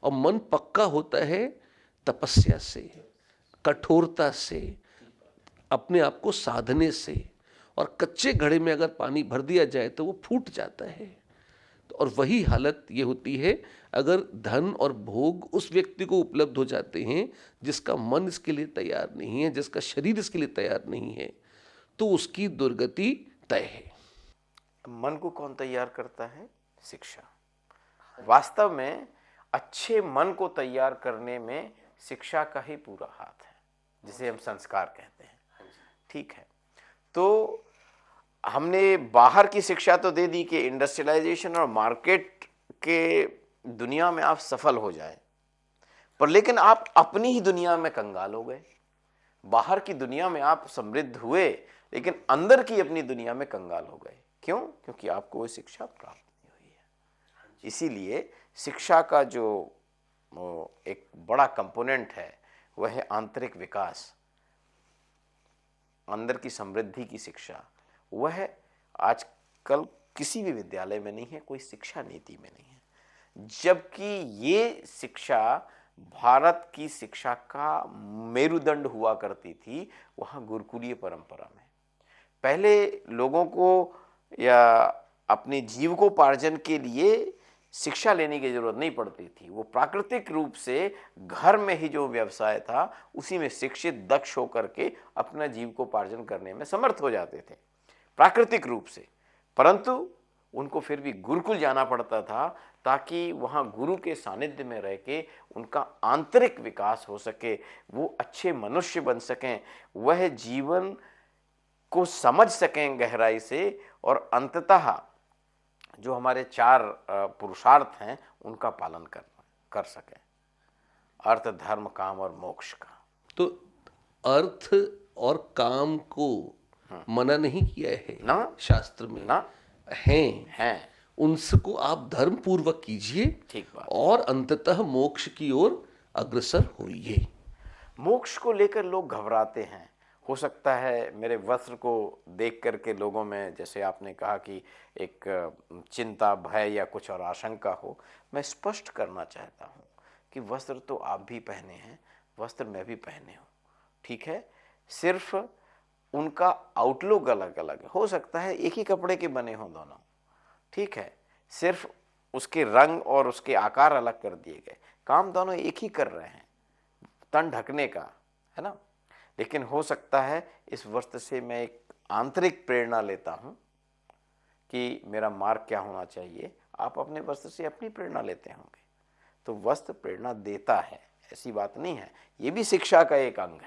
और मन पक्का होता है तपस्या से, कठोरता से, अपने आप को साधने से। और कच्चे घड़े में अगर पानी भर दिया जाए तो वो फूट जाता है। और वही हालत ये होती है अगर धन और भोग उस व्यक्ति को उपलब्ध हो जाते हैं जिसका मन इसके लिए तैयार नहीं है, जिसका शरीर इसके लिए तैयार नहीं है, तो उसकी दुर्गति तय है। मन को कौन तैयार करता है? शिक्षा। वास्तव में अच्छे मन को तैयार करने में शिक्षा का ही पूरा हाथ है, जिसे हम संस्कार कहते हैं। ठीक है, तो हमने बाहर की शिक्षा तो दे दी कि इंडस्ट्रियलाइजेशन और मार्केट के दुनिया में आप सफल हो जाए, पर लेकिन आप अपनी ही दुनिया में कंगाल हो गए। बाहर की दुनिया में आप समृद्ध हुए लेकिन अंदर की अपनी दुनिया में कंगाल हो गए। क्यों? क्योंकि आपको वो शिक्षा प्राप्त नहीं हुई है। इसीलिए शिक्षा का जो एक बड़ा कंपोनेंट है वह है आंतरिक विकास, अंदर की समृद्धि की शिक्षा। वह आजकल किसी भी विद्यालय में नहीं है, कोई शिक्षा नीति में नहीं है। जबकि ये शिक्षा भारत की शिक्षा का मेरुदंड हुआ करती थी वहाँ गुरुकुलीय परंपरा में। पहले लोगों को या अपने जीविकोपार्जन के लिए शिक्षा लेने की जरूरत नहीं पड़ती थी। वो प्राकृतिक रूप से घर में ही जो व्यवसाय था उसी में शिक्षित दक्ष होकर के अपना जीविकोपार्जन करने में समर्थ हो जाते थे प्राकृतिक रूप से। परंतु उनको फिर भी गुरुकुल जाना पड़ता था ताकि वहाँ गुरु के सानिध्य में रह के उनका आंतरिक विकास हो सके, वो अच्छे मनुष्य बन सकें, वह जीवन को समझ सकें गहराई से, और अंततः जो हमारे 4 पुरुषार्थ हैं उनका पालन कर सकें, अर्थ, धर्म, काम और मोक्ष का। तो अर्थ और काम को मना नहीं किया है ना शास्त्र में, ना हैं उनको आप धर्म पूर्वक कीजिए, ठीक बात। और अंततः मोक्ष की ओर अग्रसर होइए। मोक्ष को लेकर लोग घबराते हैं। हो सकता है मेरे वस्त्र को देख करके लोगों में, जैसे आपने कहा कि एक चिंता, भय या कुछ और आशंका हो। मैं स्पष्ट करना चाहता हूँ कि वस्त्र तो आप भी पहने हैं, वस्त्र मैं भी पहने हूँ, ठीक है। सिर्फ उनका आउटलुक अलग अलग है। हो सकता है एक ही कपड़े के बने हों दोनों, ठीक है, सिर्फ उसके रंग और उसके आकार अलग कर दिए गए, काम दोनों एक ही कर रहे हैं, तन ढकने का, है ना। लेकिन हो सकता है इस वस्त्र से मैं एक आंतरिक प्रेरणा लेता हूँ कि मेरा मार्ग क्या होना चाहिए। आप अपने वस्त्र से अपनी प्रेरणा लेते होंगे। तो वस्त्र प्रेरणा देता है, ऐसी बात नहीं है, ये भी शिक्षा का एक अंग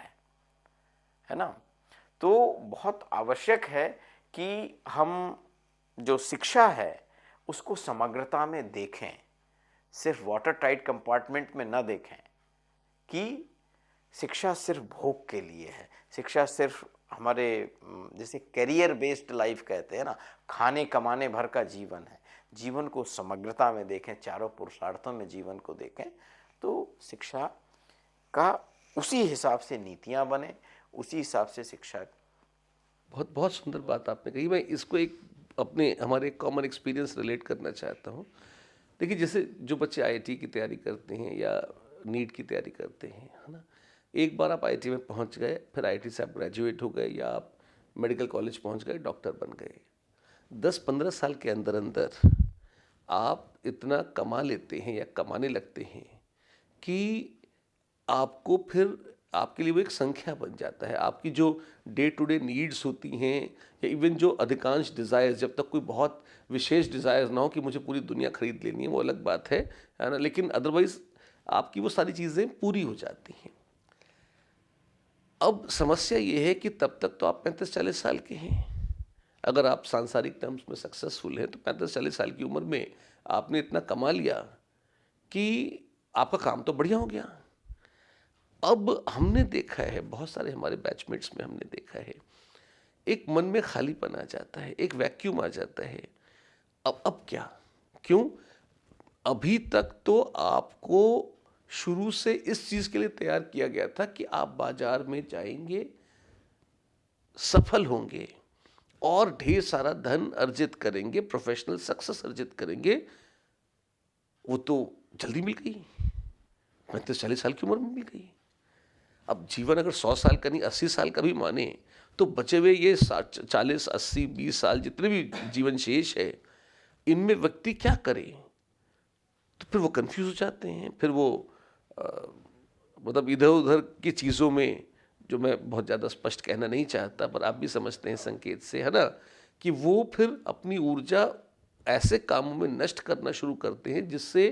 है ना। तो बहुत आवश्यक है कि हम जो शिक्षा है उसको समग्रता में देखें, सिर्फ वाटर टाइट कंपार्टमेंट में न देखें कि शिक्षा सिर्फ भोग के लिए है, शिक्षा सिर्फ हमारे जैसे करियर बेस्ड लाइफ कहते हैं ना, खाने कमाने भर का जीवन है। जीवन को समग्रता में देखें, चारों पुरुषार्थों में जीवन को देखें, तो शिक्षा का उसी हिसाब से नीतियां बने, उसी हिसाब से शिक्षा। बहुत बहुत सुंदर बात आपने कही। मैं इसको एक अपने हमारे कॉमन एक्सपीरियंस रिलेट करना चाहता हूँ। देखिए, जैसे जो बच्चे आईआईटी की तैयारी करते हैं या नीट की तैयारी करते हैं, है ना, एक बार आप आईआईटी में पहुँच गए, फिर आईआईटी से आप ग्रेजुएट हो गए या आप मेडिकल कॉलेज पहुँच गए, डॉक्टर बन गए, 10-15 साल के अंदर अंदर आप इतना कमा लेते हैं या कमाने लगते हैं कि आपको फिर आपके लिए वो एक संख्या बन जाता है। आपकी जो डे टू डे नीड्स होती हैं या इवन जो अधिकांश डिज़ायर्स, जब तक कोई बहुत विशेष डिज़ायर्स ना हो कि मुझे पूरी दुनिया खरीद लेनी है, वो अलग बात है ना, लेकिन अदरवाइज़ आपकी वो सारी चीज़ें पूरी हो जाती हैं। अब समस्या ये है कि तब तक तो आप 35-40 साल के हैं। अगर आप सांसारिक टर्म्स में सक्सेसफुल हैं तो 35-40 साल की उम्र में आपने इतना कमा लिया कि आपका काम तो बढ़िया हो गया। अब हमने देखा है, बहुत सारे हमारे बैचमेट्स में हमने देखा है, एक मन में खालीपन आ जाता है, एक वैक्यूम आ जाता है। अब क्या? क्यों? अभी तक तो आपको शुरू से इस चीज़ के लिए तैयार किया गया था कि आप बाजार में जाएंगे, सफल होंगे और ढेर सारा धन अर्जित करेंगे, प्रोफेशनल सक्सेस अर्जित करेंगे। वो तो जल्दी मिल गई, 35-40 साल की उम्र में मिल गई। अब जीवन अगर 100 साल का नहीं 80 साल का भी माने तो बचे हुए ये 40, 80, 20 साल जितने भी जीवन शेष है, इनमें व्यक्ति क्या करे? तो फिर वो कंफ्यूज हो जाते हैं। फिर वो मतलब इधर उधर की चीज़ों में, जो मैं बहुत ज़्यादा स्पष्ट कहना नहीं चाहता पर आप भी समझते हैं संकेत से, है ना, कि वो फिर अपनी ऊर्जा ऐसे कामों में नष्ट करना शुरू करते हैं जिससे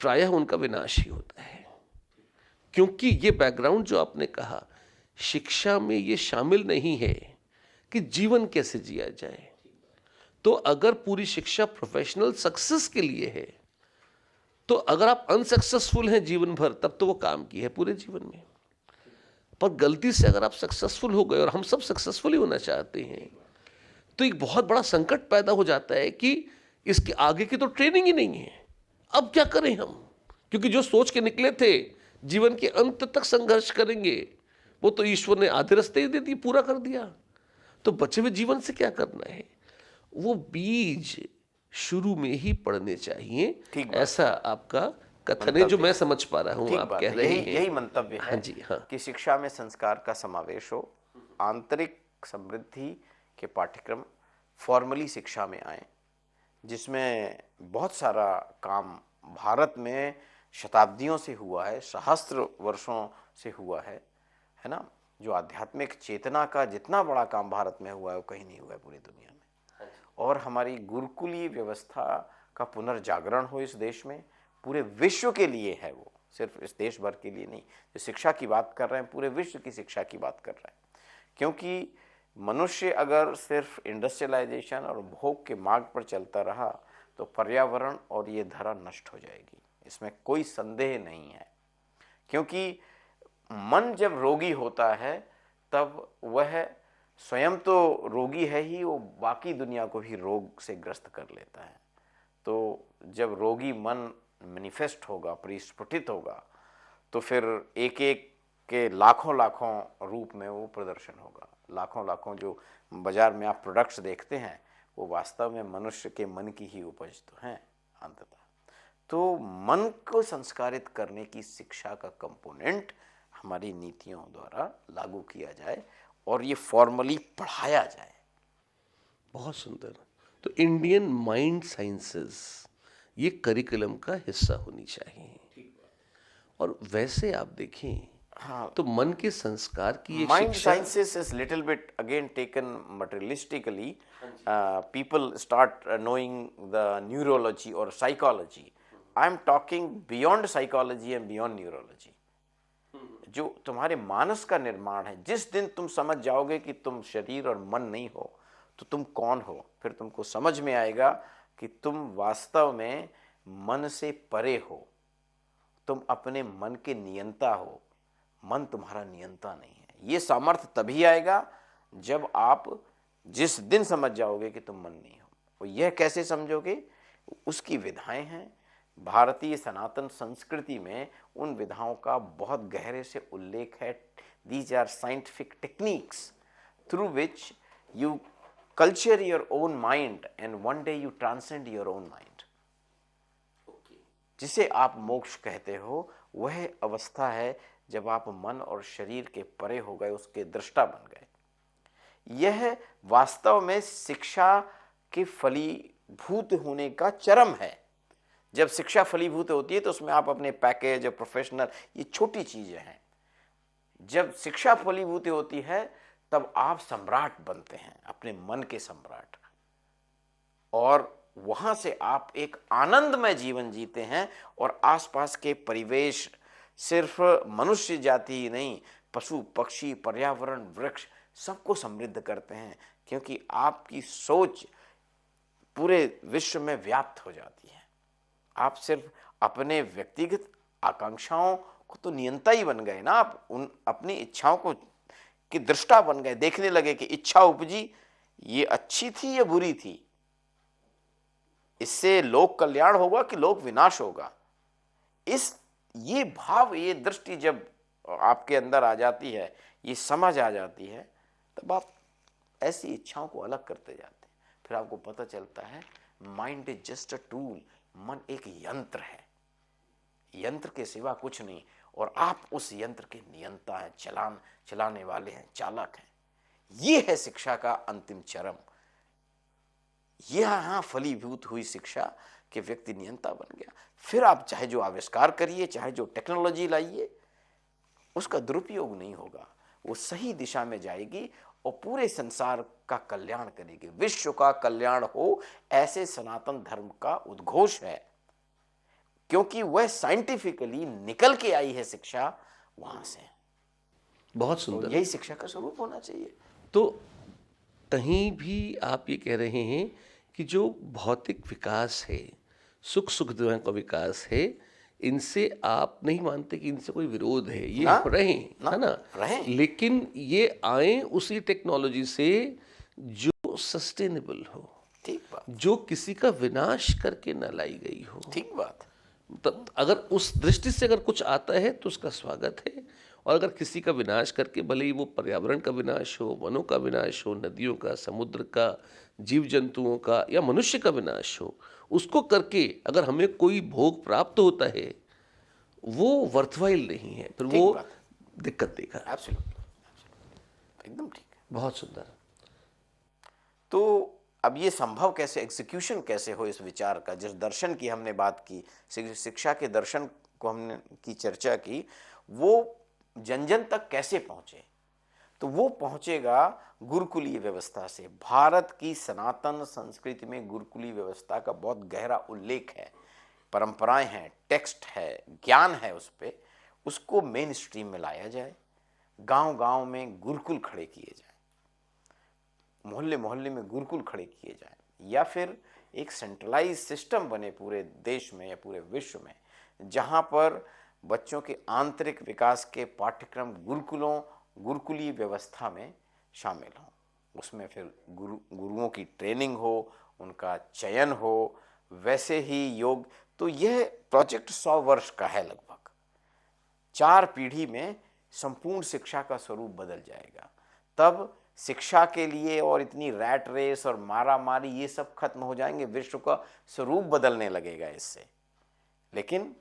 प्रायः उनका विनाश ही होता है। क्योंकि ये बैकग्राउंड जो आपने कहा, शिक्षा में ये शामिल नहीं है कि जीवन कैसे जिया जाए। तो अगर पूरी शिक्षा प्रोफेशनल सक्सेस के लिए है, तो अगर आप अनसक्सेसफुल हैं जीवन भर, तब तो वो काम की है पूरे जीवन में। पर गलती से अगर आप सक्सेसफुल हो गए, और हम सब सक्सेसफुल ही होना चाहते हैं, तो एक बहुत बड़ा संकट पैदा हो जाता है कि इसके आगे की तो ट्रेनिंग ही नहीं है। अब क्या करें हम? क्योंकि जो सोच के निकले थे जीवन के अंत तक संघर्ष करेंगे, वो तो ईश्वर ने आधे रास्ते ही दे दिए, पूरा कर दिया। तो बचे हुए जीवन से क्या करना है? वो बीज शुरू में ही पड़ने चाहिए। ठीक बात। ऐसा आपका कथन है जो मैं समझ पा रहा हूँ ठीक आप बात कह है। रहे यही हैं। मंतव्य है। हाँ जी, हाँ। कि शिक्षा में संस्कार का समावेश हो, आंतरिक समृद्धि के पाठ्यक्रम फॉर्मली शिक्षा में आए, जिसमें बहुत सारा काम भारत में शताब्दियों से हुआ है, सहस्त्र वर्षों से हुआ है ना। जो आध्यात्मिक चेतना का जितना बड़ा काम भारत में हुआ है वो कहीं नहीं हुआ है पूरी दुनिया में। और हमारी गुरुकुलीय व्यवस्था का पुनर्जागरण हो इस देश में, पूरे विश्व के लिए है, वो सिर्फ इस देश भर के लिए नहीं। जो शिक्षा की बात कर रहे हैं, पूरे विश्व की शिक्षा की बात कर रहे हैं। क्योंकि मनुष्य अगर सिर्फ इंडस्ट्रियलाइजेशन और भोग के मार्ग पर चलता रहा तो पर्यावरण और ये धरा नष्ट हो जाएगी, इसमें कोई संदेह नहीं है। क्योंकि मन जब रोगी होता है तब वह स्वयं तो रोगी है ही, वो बाकी दुनिया को भी रोग से ग्रस्त कर लेता है। तो जब रोगी मन मैनिफेस्ट होगा, परिस्फुटित होगा, तो फिर एक एक के लाखों लाखों रूप में वो प्रदर्शन होगा। लाखों लाखों जो बाजार में आप प्रोडक्ट्स देखते हैं वो वास्तव में मनुष्य के मन की ही उपज तो हैं अंततः। तो मन को संस्कारित करने की शिक्षा का कंपोनेंट हमारी नीतियों द्वारा लागू किया जाए और ये फॉर्मली पढ़ाया जाए। बहुत सुंदर। तो इंडियन माइंड साइंसेस ये करिकुलम का हिस्सा होनी चाहिए। और वैसे आप देखें, हाँ, तो मन के संस्कार की ये माइंड शिक्षा, sciences is little bit again taken materialistically. People start knowing the neurology और psychology. I am talking beyond psychology and beyond neurology. जो तुम्हारे मानस का निर्माण है, जिस दिन तुम समझ जाओगे कि तुम शरीर और मन नहीं हो तो तुम कौन हो, फिर तुमको समझ में आएगा कि तुम वास्तव में मन से परे हो, तुम अपने मन के नियंता हो, मन तुम्हारा नियंता नहीं है। ये सामर्थ्य तभी आएगा जब आप जिस दिन समझ जाओगे कि तुम मन नहीं हो। और यह कैसे समझोगे? उसकी विधाएं हैं। भारतीय सनातन संस्कृति में उन विधाओं का बहुत गहरे से उल्लेख है। These are scientific techniques through which you culture your own mind and one day you transcend your own mind. जिसे आप मोक्ष कहते हो, वह अवस्था है जब आप मन और शरीर के परे हो गए, उसके दृष्टा बन गए। यह वास्तव में शिक्षा के फलीभूत होने का चरम है। जब शिक्षा फलीभूत होती है तो उसमें आप अपने पैकेज और प्रोफेशनल, ये छोटी चीजें हैं, जब शिक्षा फलीभूत होती है तब आप सम्राट बनते हैं, अपने मन के सम्राट, और वहां से आप एक आनंदमय जीवन जीते हैं और आसपास के परिवेश, सिर्फ मनुष्य जाति ही नहीं, पशु पक्षी, पर्यावरण, वृक्ष, सबको समृद्ध करते हैं, क्योंकि आपकी सोच पूरे विश्व में व्याप्त हो जाती है। आप सिर्फ अपने व्यक्तिगत आकांक्षाओं को तो नियंता ही बन गए ना, आप उन अपनी इच्छाओं को की दृष्टा बन गए, देखने लगे कि इच्छा उपजी, ये अच्छी थी या बुरी थी, इससे लोक कल्याण होगा कि लोक विनाश होगा। ये भाव, ये दृष्टि जब आपके अंदर आ जाती है, ये समझ आ जाती है, तब आप ऐसी इच्छाओं को अलग करते जाते हैं। फिर आपको पता चलता है mind is just a tool, मन एक यंत्र है, यंत्र के सिवा कुछ नहीं, और आप उस यंत्र के नियंता हैं, चलाने वाले हैं, चालक हैं। ये है शिक्षा का अंतिम चरम। यहां फलीभूत हुई शिक्षा के व्यक्ति नियंता बन गया। फिर आप चाहे जो आविष्कार करिए, चाहे जो टेक्नोलॉजी लाइए, उसका दुरुपयोग नहीं होगा, वो सही दिशा में जाएगी और पूरे संसार का कल्याण करेगी, विश्व का कल्याण हो, ऐसे सनातन धर्म का उद्घोष है, क्योंकि वह साइंटिफिकली निकल के आई है शिक्षा वहां से। बहुत तो सुंदर। यही शिक्षा का स्वरूप होना चाहिए। तो कहीं भी आप ये कह रहे हैं कि जो भौतिक विकास है, सुख सुविधाओं का विकास है, इनसे आप नहीं मानते कि इनसे कोई विरोध है, ये ना, रहें, ना, है ना, रहें। लेकिन ये आए उसी टेक्नोलॉजी से जो सस्टेनेबल हो, ठीक बात, जो किसी का विनाश करके न लाई गई हो। ठीक बात। तब अगर उस दृष्टि से अगर कुछ आता है तो उसका स्वागत है, और अगर किसी का विनाश करके, भले ही वो पर्यावरण का विनाश हो, वनों का विनाश हो, नदियों का, समुद्र का, जीव जंतुओं का, या मनुष्य का विनाश हो, उसको करके अगर हमें कोई भोग प्राप्त होता है, वो वर्थवाइल नहीं है, फिर ठीक वो बात। दिक्कत देगा। एब्सोल्युटली, एकदम ठीक है। बहुत सुंदर। तो अब ये संभव कैसे, एग्जीक्यूशन कैसे हो इस विचार का, जिस दर्शन की हमने बात की, शिक्षा के दर्शन को हमने की चर्चा की, वो जन जन तक कैसे पहुंचे? तो वो पहुंचेगा गुरुकुलीय व्यवस्था से। भारत की सनातन संस्कृति में गुरुकुलीय व्यवस्था का बहुत गहरा उल्लेख है, परंपराएं हैं, टेक्स्ट है, ज्ञान है उस पे, उसको मेन स्ट्रीम में लाया जाए, गांव गांव में गुरुकुल खड़े किए जाए, मोहल्ले मोहल्ले में गुरुकुल खड़े किए जाएं, या फिर एक सेंट्रलाइज सिस्टम बने पूरे देश में या पूरे विश्व में, जहां पर बच्चों के आंतरिक विकास के पाठ्यक्रम गुरुकुलीय व्यवस्था में शामिल हों। उसमें फिर गुरुओं की ट्रेनिंग हो, उनका चयन हो, वैसे ही योग। तो यह प्रोजेक्ट 100 वर्ष का है लगभग। 4 पीढ़ी में संपूर्ण शिक्षा का स्वरूप बदल जाएगा। तब शिक्षा के लिए और इतनी रैट रेस और मारा मारी, ये सब खत्म हो जाएंगे, विश्व का स्वरूप बदलने लगेगा इससे। लेकिन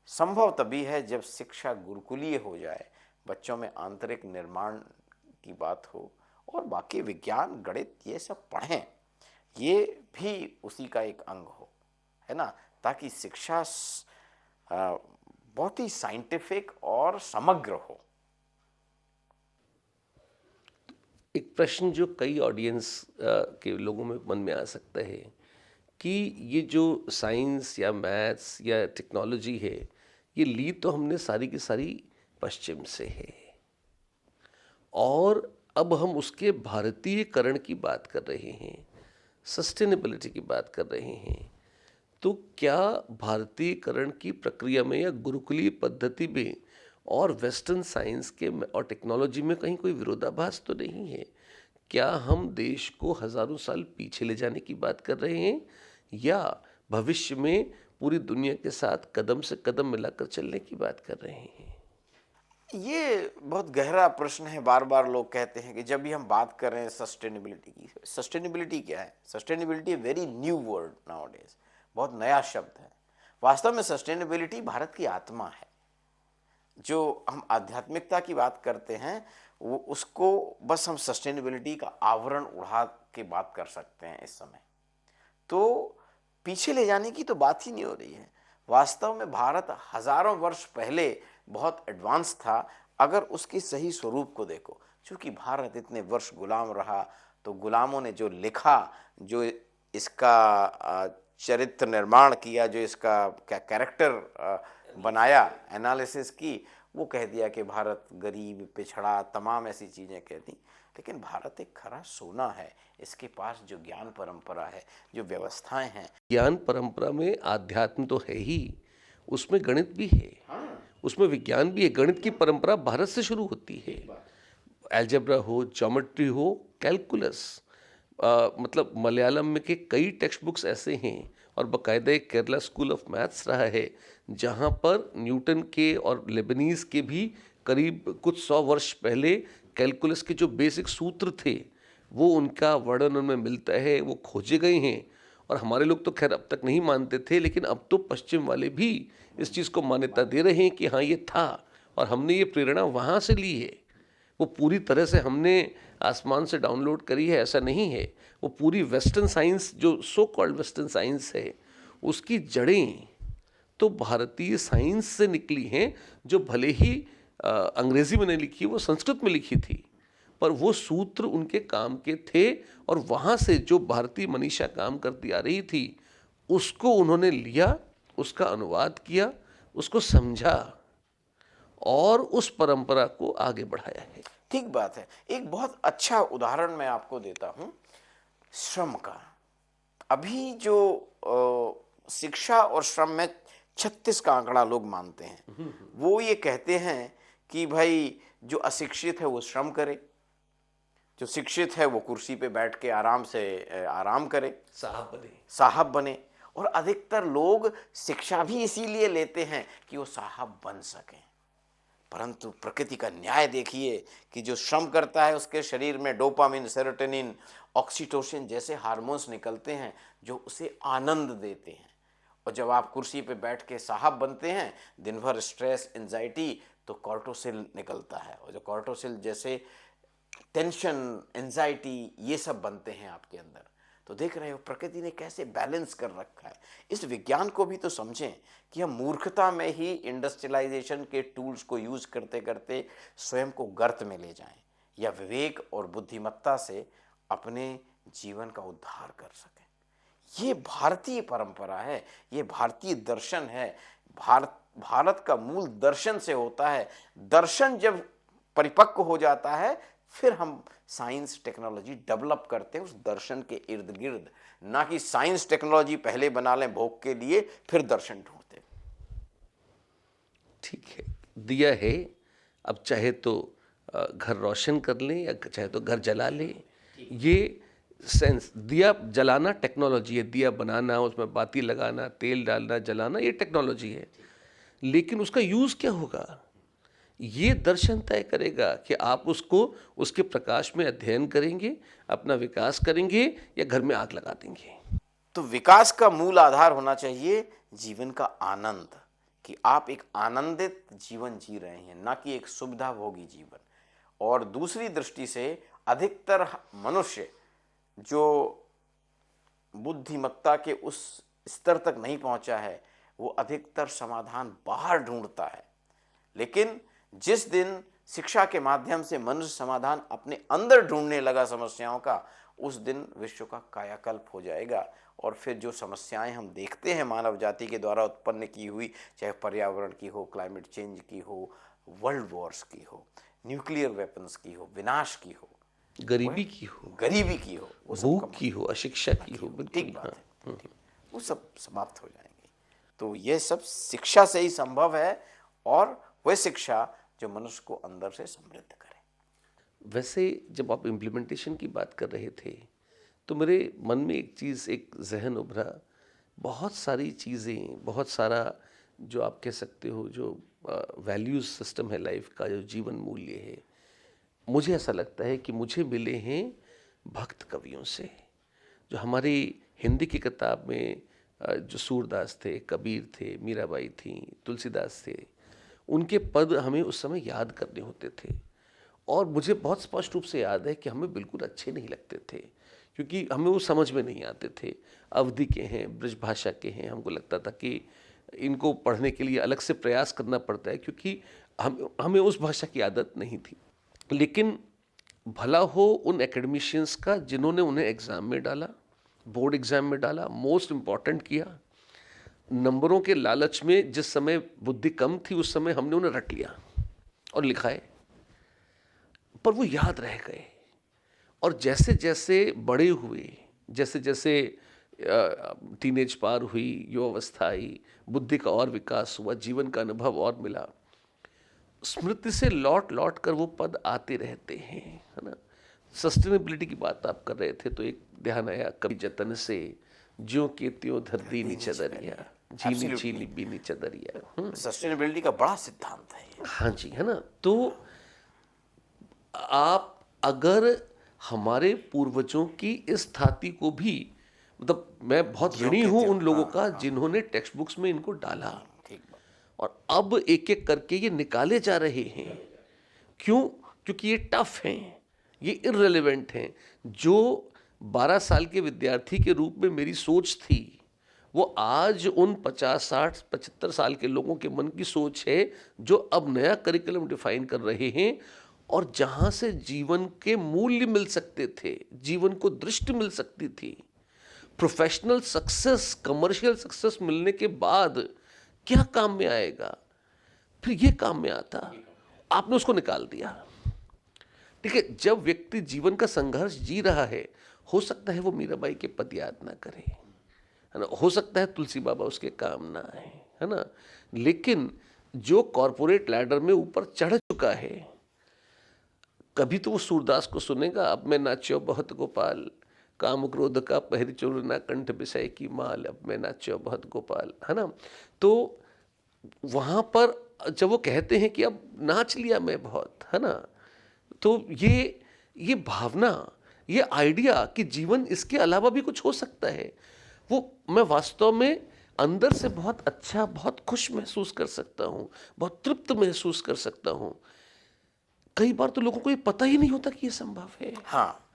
संभव तभी है जब शिक्षा गुरुकुलीय हो जाए, बच्चों में आंतरिक निर्माण की बात हो, और बाकी विज्ञान, गणित, ये सब पढ़ें, ये भी उसी का एक अंग हो, है ना, ताकि शिक्षा बहुत ही साइंटिफिक और समग्र हो। एक प्रश्न जो कई ऑडियंस के लोगों में मन में आ सकता है कि ये जो साइंस या मैथ्स या टेक्नोलॉजी है, ये ली तो हमने सारी की सारी पश्चिम से है, और अब हम उसके भारतीयकरण की बात कर रहे हैं, सस्टेनेबिलिटी की बात कर रहे हैं। तो क्या भारतीयकरण की प्रक्रिया में या गुरुकुलीय पद्धति में और वेस्टर्न साइंस के और टेक्नोलॉजी में कहीं कोई विरोधाभास तो नहीं है? क्या हम देश को हजारों साल पीछे ले जाने की बात कर रहे हैं, या भविष्य में पूरी दुनिया के साथ कदम से कदम मिलाकर चलने की बात कर रहे हैं? ये बहुत गहरा प्रश्न है। बार बार लोग कहते हैं कि जब भी हम बात कर रहे हैं सस्टेनेबिलिटी की, सस्टेनेबिलिटी क्या है? Sustainability very new word nowadays, बहुत नया शब्द है। वास्तव में सस्टेनेबिलिटी भारत की आत्मा है। जो हम आध्यात्मिकता की बात करते हैं, वो उसको बस हम सस्टेनेबिलिटी का आवरण उड़ा के बात कर सकते हैं इस समय। तो पीछे ले जाने की तो बात ही नहीं हो रही है। वास्तव में भारत हजारों वर्ष पहले बहुत एडवांस था। अगर उसकी सही स्वरूप को देखो, चूंकि भारत इतने वर्ष गुलाम रहा, तो गुलामों ने जो लिखा, जो इसका चरित्र निर्माण किया, जो इसका क्या कैरेक्टर बनाया, एनालिसिस की, वो कह दिया कि भारत गरीब, पिछड़ा, तमाम ऐसी चीज़ें कह दी। लेकिन भारत एक खरा सोना है, इसके पास जो ज्ञान परंपरा है, जो व्यवस्थाएं हैं। ज्ञान परंपरा में आध्यात्म तो है ही, उसमें गणित भी है, उसमें विज्ञान भी है। गणित की परंपरा भारत से शुरू होती है। अलजेब्रा हो, ज्योमेट्री हो, कैलकुलस, मतलब मलयालम में के कई टेक्स्ट बुक्स ऐसे हैं, और बाकायदा एक केरला स्कूल ऑफ मैथ्स रहा है, जहाँ पर न्यूटन के और लेबनीज के भी करीब कुछ 100 वर्ष पहले कैलकुलस के जो बेसिक सूत्र थे, वो उनका वर्णन उनमें मिलता है, वो खोजे गए हैं। और हमारे लोग तो खैर अब तक नहीं मानते थे, लेकिन अब तो पश्चिम वाले भी इस चीज़ को मान्यता दे रहे हैं कि हाँ ये था, और हमने ये प्रेरणा वहाँ से ली है। वो पूरी तरह से हमने आसमान से डाउनलोड करी है, ऐसा नहीं है। वो पूरी वेस्टर्न साइंस, जो सो कॉल्ड वेस्टर्न साइंस है, उसकी जड़ें तो भारतीय साइंस से निकली हैं, जो भले ही अंग्रेजी में नहीं लिखी, वो संस्कृत में लिखी थी, पर वो सूत्र उनके काम के थे, और वहाँ से जो भारतीय मनीषा काम करती आ रही थी, उसको उन्होंने लिया, उसका अनुवाद किया, उसको समझा, और उस परंपरा को आगे बढ़ाया है। ठीक बात है। एक बहुत अच्छा उदाहरण मैं आपको देता हूं श्रम का। अभी जो शिक्षा और श्रम में 36 का आंकड़ा लोग मानते हैं, वो ये कहते हैं कि भाई जो अशिक्षित है वो श्रम करे, जो शिक्षित है वो कुर्सी पे बैठ के आराम से आराम करे, साहब बने। और अधिकतर लोग शिक्षा भी इसीलिए लेते हैं कि वो साहब बन सकें। परंतु प्रकृति का न्याय देखिए कि जो श्रम करता है उसके शरीर में डोपामिन, सेरोटोनिन, ऑक्सीटोसिन जैसे हार्मोन्स निकलते हैं जो उसे आनंद देते हैं। और जब आप कुर्सी पे बैठ के साहब बनते हैं, दिन भर स्ट्रेस, एंजाइटी, तो कॉर्टिसोल निकलता है, और जो कॉर्टिसोल जैसे टेंशन, एंजाइटी, ये सब बनते हैं आपके अंदर। तो देख रहे हो प्रकृति ने कैसे बैलेंस कर रखा है। इस विज्ञान को भी तो समझें कि हम मूर्खता में ही इंडस्ट्रियलाइजेशन के टूल्स को यूज करते करते स्वयं को गर्त में ले जाएं, या विवेक और बुद्धिमत्ता से अपने जीवन का उद्धार कर सकें। ये भारतीय परंपरा है, ये भारतीय दर्शन है। भारत का मूल दर्शन से होता है। दर्शन जब परिपक्व हो जाता है, फिर हम साइंस टेक्नोलॉजी डेवलप करते हैं उस दर्शन के इर्द गिर्द, ना कि साइंस टेक्नोलॉजी पहले बना लें भोग के लिए, फिर दर्शन ढूंढते। ठीक है, दिया है, अब चाहे तो घर रोशन कर लें या चाहे तो घर जला लें। ये सेंस, दिया जलाना टेक्नोलॉजी है, दिया बनाना, उसमें बाती लगाना, तेल डालना, जलाना, ये टेक्नोलॉजी है। लेकिन उसका यूज़ क्या होगा, ये दर्शन तय करेगा कि आप उसको उसके प्रकाश में अध्ययन करेंगे, अपना विकास करेंगे, या घर में आग लगा देंगे। तो विकास का मूल आधार होना चाहिए जीवन का आनंद, कि आप एक आनंदित जीवन जी रहे हैं, ना कि एक सुविधा भोगी जीवन। और दूसरी दृष्टि से अधिकतर मनुष्य जो बुद्धिमत्ता के उस स्तर तक नहीं पहुंचा है, वो अधिकतर समाधान बाहर ढूंढता है। लेकिन जिस दिन शिक्षा के माध्यम से मनुष्य समाधान अपने अंदर ढूंढने लगा समस्याओं का, उस दिन विश्व का कायाकल्प हो जाएगा। और फिर जो समस्याएं हम देखते हैं मानव जाति के द्वारा उत्पन्न की हुई, चाहे पर्यावरण की हो, क्लाइमेट चेंज की हो, वर्ल्ड वॉर्स की हो, न्यूक्लियर वेपन्स की हो, विनाश की हो, गरीबी की हो, भूख की हो, अशिक्षा की हो, ठीक बात है, वो सब समाप्त हो जाएंगे। तो ये सब शिक्षा से ही संभव है, और वह शिक्षा जो मनुष्य को अंदर से समृद्ध करे। वैसे जब आप इम्प्लीमेंटेशन की बात कर रहे थे, तो मेरे मन में एक चीज़, एक जहन उभरा। बहुत सारी चीज़ें, बहुत सारा जो आप कह सकते हो जो वैल्यूज सिस्टम है लाइफ का, जो जीवन मूल्य है, मुझे ऐसा लगता है कि मुझे मिले हैं भक्त कवियों से। जो हमारी हिंदी की किताब में जो सूरदास थे, कबीर थे, मीराबाई थी, तुलसीदास थे, उनके पद हमें उस समय याद करने होते थे। और मुझे बहुत स्पष्ट रूप से याद है कि हमें बिल्कुल अच्छे नहीं लगते थे, क्योंकि हमें वो समझ में नहीं आते थे। अवधि के हैं, ब्रज भाषा के हैं, हमको लगता था कि इनको पढ़ने के लिए अलग से प्रयास करना पड़ता है, क्योंकि हमें उस भाषा की आदत नहीं थी। लेकिन भला हो उन एकेडमिशियंस का जिन्होंने उन्हें एग्ज़ाम में डाला, बोर्ड एग्ज़ाम में डाला, मोस्ट इम्पॉर्टेंट किया। नंबरों के लालच में जिस समय बुद्धि कम थी उस समय हमने उन्हें रट लिया और लिखाए, पर वो याद रह गए। और जैसे जैसे बड़े हुए, जैसे जैसे टीनेज पार हुई, युवावस्था आई, बुद्धि का और विकास हुआ, जीवन का अनुभव और मिला, स्मृति से लौट लौट कर वो पद आते रहते हैं, है ना। सस्टेनेबिलिटी की बात आप कर रहे थे तो एक ध्यान आया, कभी जतन से ज्यों के त्यों धरती नीचे दरिया, झीली झीली बीनी चदरिया। सस्टेनेबिलिटी का बड़ा सिद्धांत है ये। हाँ जी, है ना। तो आप अगर हमारे पूर्वजों की इस थाती को भी, मतलब मैं बहुत ऋणी हूं उन लोगों का जिन्होंने टेक्स्ट बुक्स में इनको डाला, ठीक। और अब एक एक करके ये निकाले जा रहे हैं। क्यों? क्योंकि ये टफ हैं, ये इररिलेवेंट हैं। जो 12 साल के विद्यार्थी के रूप में मेरी सोच थी, वो आज उन 50, 60, 75 साल के लोगों के मन की सोच है, जो अब नया करिकुलम डिफाइन कर रहे हैं, और जहाँ से जीवन के मूल्य मिल सकते थे, जीवन को दृष्टि मिल सकती थी। प्रोफेशनल सक्सेस, कमर्शियल सक्सेस मिलने के बाद क्या काम में आएगा, फिर ये काम में आता। आपने उसको निकाल दिया। ठीक है, जब व्यक्ति जीवन का संघर्ष जी रहा है, हो सकता है वो मीराबाई के पद याद ना करे, है ना, हो सकता है तुलसी बाबा उसके काम ना आए, है ना। लेकिन जो कॉरपोरेट लैडर में ऊपर चढ़ चुका है, कभी तो वो सूरदास को सुनेगा, अब मैं नाच्यो बहुत गोपाल, काम क्रोध का पहरी चुरना कंठ विषय की माल, अब मैं नाच्यो बहुत गोपाल, है ना। तो वहाँ पर जब वो कहते हैं कि अब नाच लिया मैं बहुत, है ना, तो ये भावना, ये आइडिया कि जीवन इसके अलावा भी कुछ हो सकता है, वो मैं वास्तव में अंदर से बहुत अच्छा, बहुत खुश महसूस कर सकता हूँ, बहुत तृप्त महसूस कर सकता हूँ। कई बार तो लोगों को ये पता ही नहीं होता कि ये संभव है। हाँ,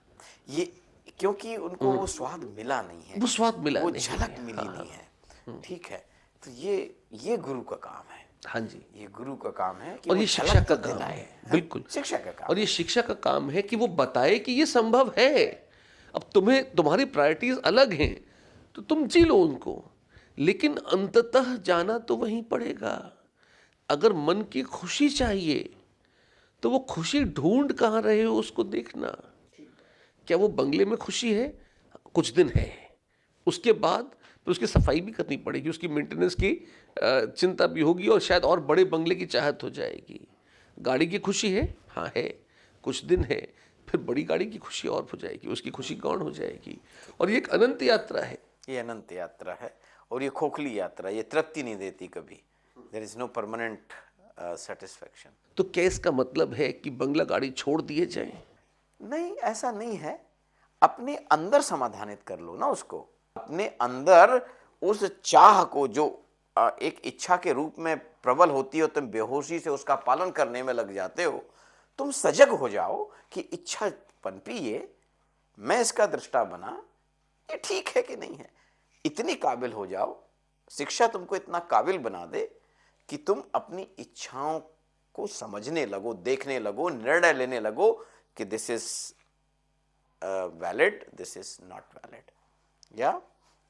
ये क्योंकि उनको वो स्वाद मिला नहीं है, वो स्वाद मिला वो नहीं झलक है। मिली नहीं है। ठीक है, तो ये गुरु का काम है। हाँ जी, ये गुरु का काम है कि और वो ये झलक शिक्षा का तो काम दिलाए। है, बिल्कुल शिक्षा का काम और ये शिक्षा का काम है कि वो बताए कि ये संभव है। अब तुम्हारी प्रायोरिटीज अलग हैं तो तुम जी लो उनको, लेकिन अंततः जाना तो वहीं पड़ेगा। अगर मन की खुशी चाहिए तो वो खुशी ढूंढ कहाँ रहे हो उसको देखना। क्या वो बंगले में खुशी है? कुछ दिन है, उसके बाद फिर उसकी सफाई भी करनी पड़ेगी, उसकी मेंटेनेंस की चिंता भी होगी, और शायद और बड़े बंगले की चाहत हो जाएगी। गाड़ी की खुशी है, हाँ है, कुछ दिन है, फिर बड़ी गाड़ी की खुशी और हो जाएगी, उसकी खुशी गौण हो जाएगी। और ये एक अनंत यात्रा है। ये अनंत यात्रा है, और ये खोखली यात्रा, ये तृप्ति नहीं देती कभी। There is no permanent satisfaction. तो क्या इसका मतलब है कि बंगला गाड़ी छोड़ दिए जाए? नहीं, ऐसा नहीं है। अपने अंदर समाधानित कर लो ना उसको, अपने अंदर उस चाह को जो एक इच्छा के रूप में प्रबल होती है, तुम बेहोशी से उसका पालन करने में लग जाते हो। तुम सजग हो जाओ कि इच्छा पनपी, ये मैं इसका दृष्टा बना, ये ठीक है कि नहीं है। इतनी काबिल हो जाओ, शिक्षा तुमको इतना काबिल बना दे कि तुम अपनी इच्छाओं को समझने लगो, देखने लगो, निर्णय लेने लगो कि this is valid, this is not valid, या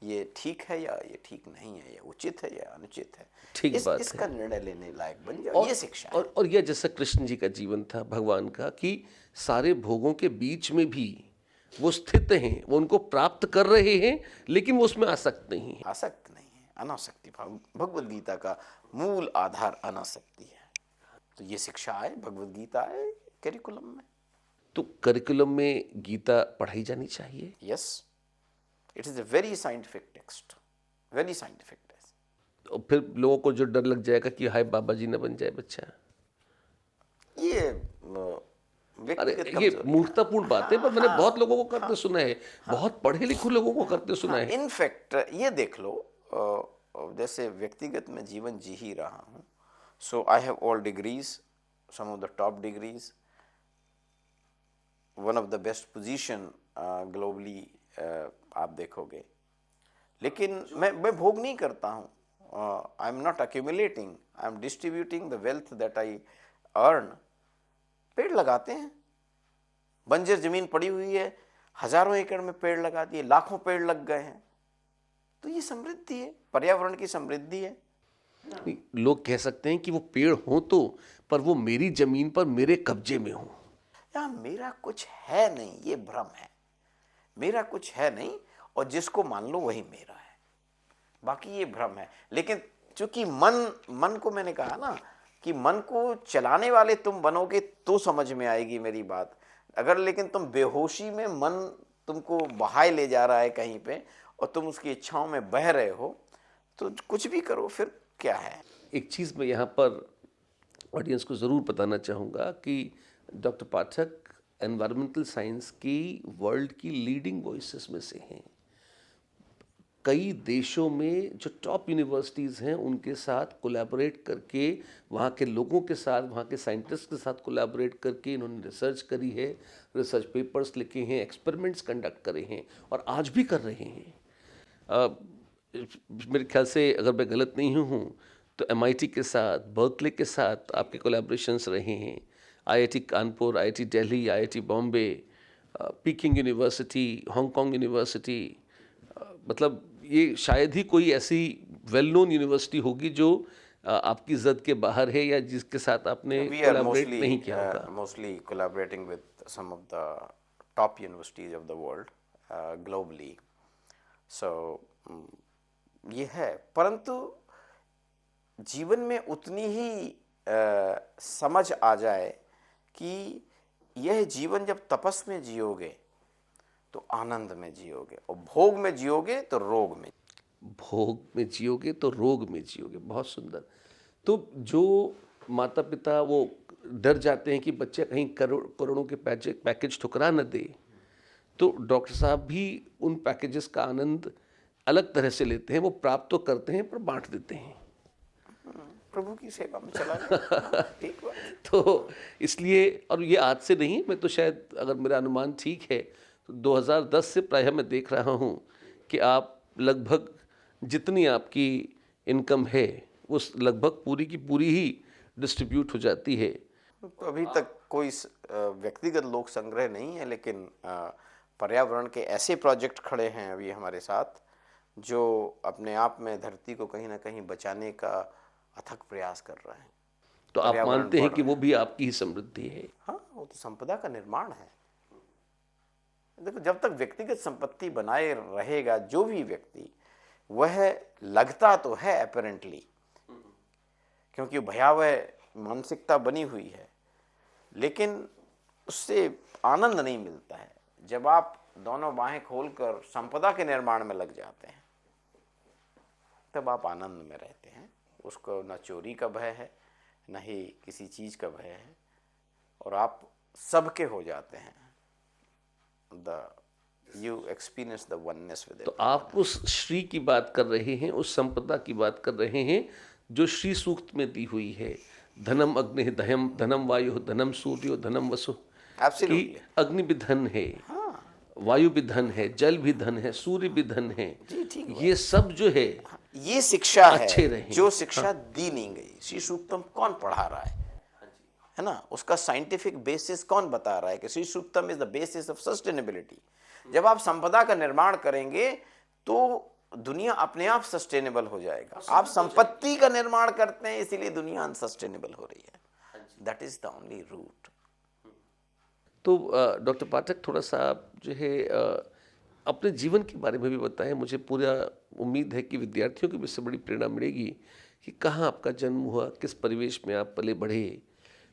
ये ठीक है या ये ठीक नहीं है, ये उचित है या अनुचित है। ठीक बात इसका है। निर्णय लेने लायक बन जाओ, ये शिक्षा है। और यह जैसा कृष्ण जी का जीवन था, भगवान का, कि सारे भोगों के बीच में भी वो स्थित हैं, वो उनको प्राप्त कर रहे हैं, लेकिन वो उसमें आसक्त नहीं है। आसक्त नहीं है, अनासक्ति। भगवद गीता का मूल आधार अनासक्ति है। तो ये शिक्षा है, भगवद गीता है करिकुलम में। तो करिकुलम में गीता पढ़ाई जानी चाहिए। Yes, it is a very scientific text, very scientific text. और फिर लोगों को जो डर लग जाएगा कि हाय बाबा जी न बन जाए बच्चा, ये अरे ये मूर्खतापूर्ण बात है, पर मैंने बहुत लोगों को करते सुना है, बहुत पढ़े लिखे लोगों को करते सुना है। इनफैक्ट ये देख लो, जैसे व्यक्तिगत में जीवन जी ही रहा हूँ, so I have all degrees, some of the top degrees, one of the best position globally आप देखोगे, लेकिन मैं भोग नहीं करता हूँ। I am not accumulating I am distributing the wealth that I earn. पेड़ लगाते हैं, बंजर जमीन पड़ी हुई है, हजारों एकड़ में पेड़ लगा दिए, लाखों पेड़ लग गए हैं, तो ये समृद्धि है, पर्यावरण की समृद्धि है। नहीं, लोग कह सकते हैं कि वो पेड़ हो तो, पर वो मेरी जमीन पर मेरे कब्जे में हो। या मेरा कुछ है नहीं, ये भ्रम है। मेरा कुछ है नहीं, और जिसको मान लो वही मेरा है, बाकी ये भ्रम है। लेकिन चूंकि मन को मैंने कहा ना कि मन को चलाने वाले तुम बनोगे तो समझ में आएगी मेरी बात। अगर लेकिन तुम बेहोशी में मन तुमको बहाए ले जा रहा है कहीं पे, और तुम उसकी इच्छाओं में बह रहे हो, तो कुछ भी करो फिर क्या है। एक चीज़ मैं यहाँ पर ऑडियंस को ज़रूर बताना चाहूँगा कि डॉक्टर पाठक एनवायरमेंटल साइंस की वर्ल्ड की लीडिंग वॉइसेस में से हैं। कई देशों में जो टॉप यूनिवर्सिटीज़ हैं उनके साथ कोलैबोरेट करके, वहाँ के लोगों के साथ, वहाँ के साइंटिस्ट के साथ कोलैबोरेट करके इन्होंने रिसर्च करी है, रिसर्च पेपर्स लिखे हैं, एक्सपेरिमेंट्स कंडक्ट करे हैं और आज भी कर रहे हैं। मेरे ख्याल से अगर मैं गलत नहीं हूँ तो MIT के साथ, बर्कले के साथ आपके कोलैबोरेशंस रहे हैं, IIT Kanpur, IIT Delhi, IIT Bombay, peeking university, Hong Kong university, मतलब ये शायद ही कोई ऐसी वेल नोन यूनिवर्सिटी होगी जो आपकी जद के बाहर है या जिसके साथ आपने कोलैबोरेट नहीं किया होगा। Mostly collaborating with some of the top universities of the world globally. So ये है, परंतु जीवन में उतनी ही समझ आ जाए कि यह जीवन जब तपस में जियोगे तो आनंद में जियोगे, और भोग में जियोगे तो रोग में। भोग में जियोगे तो रोग में जियोगे। बहुत सुंदर। तो जो माता पिता वो डर जाते हैं कि बच्चे कहीं करोड़ों के पैकेज ठुकरा न दे, तो डॉक्टर साहब भी उन पैकेजेस का आनंद अलग तरह से लेते हैं। वो प्राप्त तो करते हैं पर बांट देते हैं। प्रभु की सेवा में चला गया। ठीक बात। तो इसलिए, और ये आज से नहीं, मैं तो शायद अगर मेरा अनुमान ठीक है तो 2010 से प्रायः मैं देख रहा हूँ कि आप लगभग जितनी आपकी इनकम है वो लगभग पूरी की पूरी ही डिस्ट्रीब्यूट हो जाती है। तो अभी तक कोई व्यक्तिगत लोक संग्रह नहीं है, लेकिन पर्यावरण के ऐसे प्रोजेक्ट खड़े हैं अभी हमारे साथ जो अपने आप में धरती को कहीं ना कहीं बचाने का अथक प्रयास कर रहे हैं। तो आप मानते हैं कि वो भी आपकी ही समृद्धि है? हाँ, वो तो संपदा का निर्माण है। देखो, जब तक व्यक्तिगत संपत्ति बनाए रहेगा जो भी व्यक्ति, वह लगता तो है अपेरेंटली, क्योंकि भयावह मानसिकता बनी हुई है, लेकिन उससे आनंद नहीं मिलता है। जब आप दोनों बाहें खोलकर संपदा के निर्माण में लग जाते हैं तब आप आनंद में रहते हैं। उसको न चोरी का भय है, न ही किसी चीज का भय है, और आप सबके हो जाते हैं। You experience the oneness with it. तो आप उस श्री की बात कर रहे हैं, उस संपदा की बात कर रहे हैं जो श्री सूक्त में दी हुई है। धनम अग्नि दह्यम, धनम वायु, धनम सूर्यो, धनम वसु। Absolutely. अग्नि भी धन है, वायु भी धन है, जल भी धन है, सूर्य भी धन है। जी, ठीक ये सब जो है ये शिक्षा अच्छे है रहें। जो शिक्षा दी नहीं गई। श्री सूक्तम कौन पढ़ा रहा है ना? उसका साइंटिफिक बेसिस कौन बता रहा है कि Shri Suktam is the basis of sustainability. जब आप संपदा का निर्माण करेंगे तो दुनिया अपने आप सस्टेनेबल हो जाएगा। आप संपत्ति का निर्माण करते हैं इसीलिए दुनिया अनसस्टेनेबल हो रही है। That is the only route. तो डॉक्टर पाठक, थोड़ा सा आप जो है अपने जीवन के बारे में भी बताएं। मुझे पूरा उम्मीद है कि विद्यार्थियों को भी इससे बड़ी प्रेरणा मिलेगी कि कहाँ आपका जन्म हुआ, किस परिवेश में आप पले बढ़े,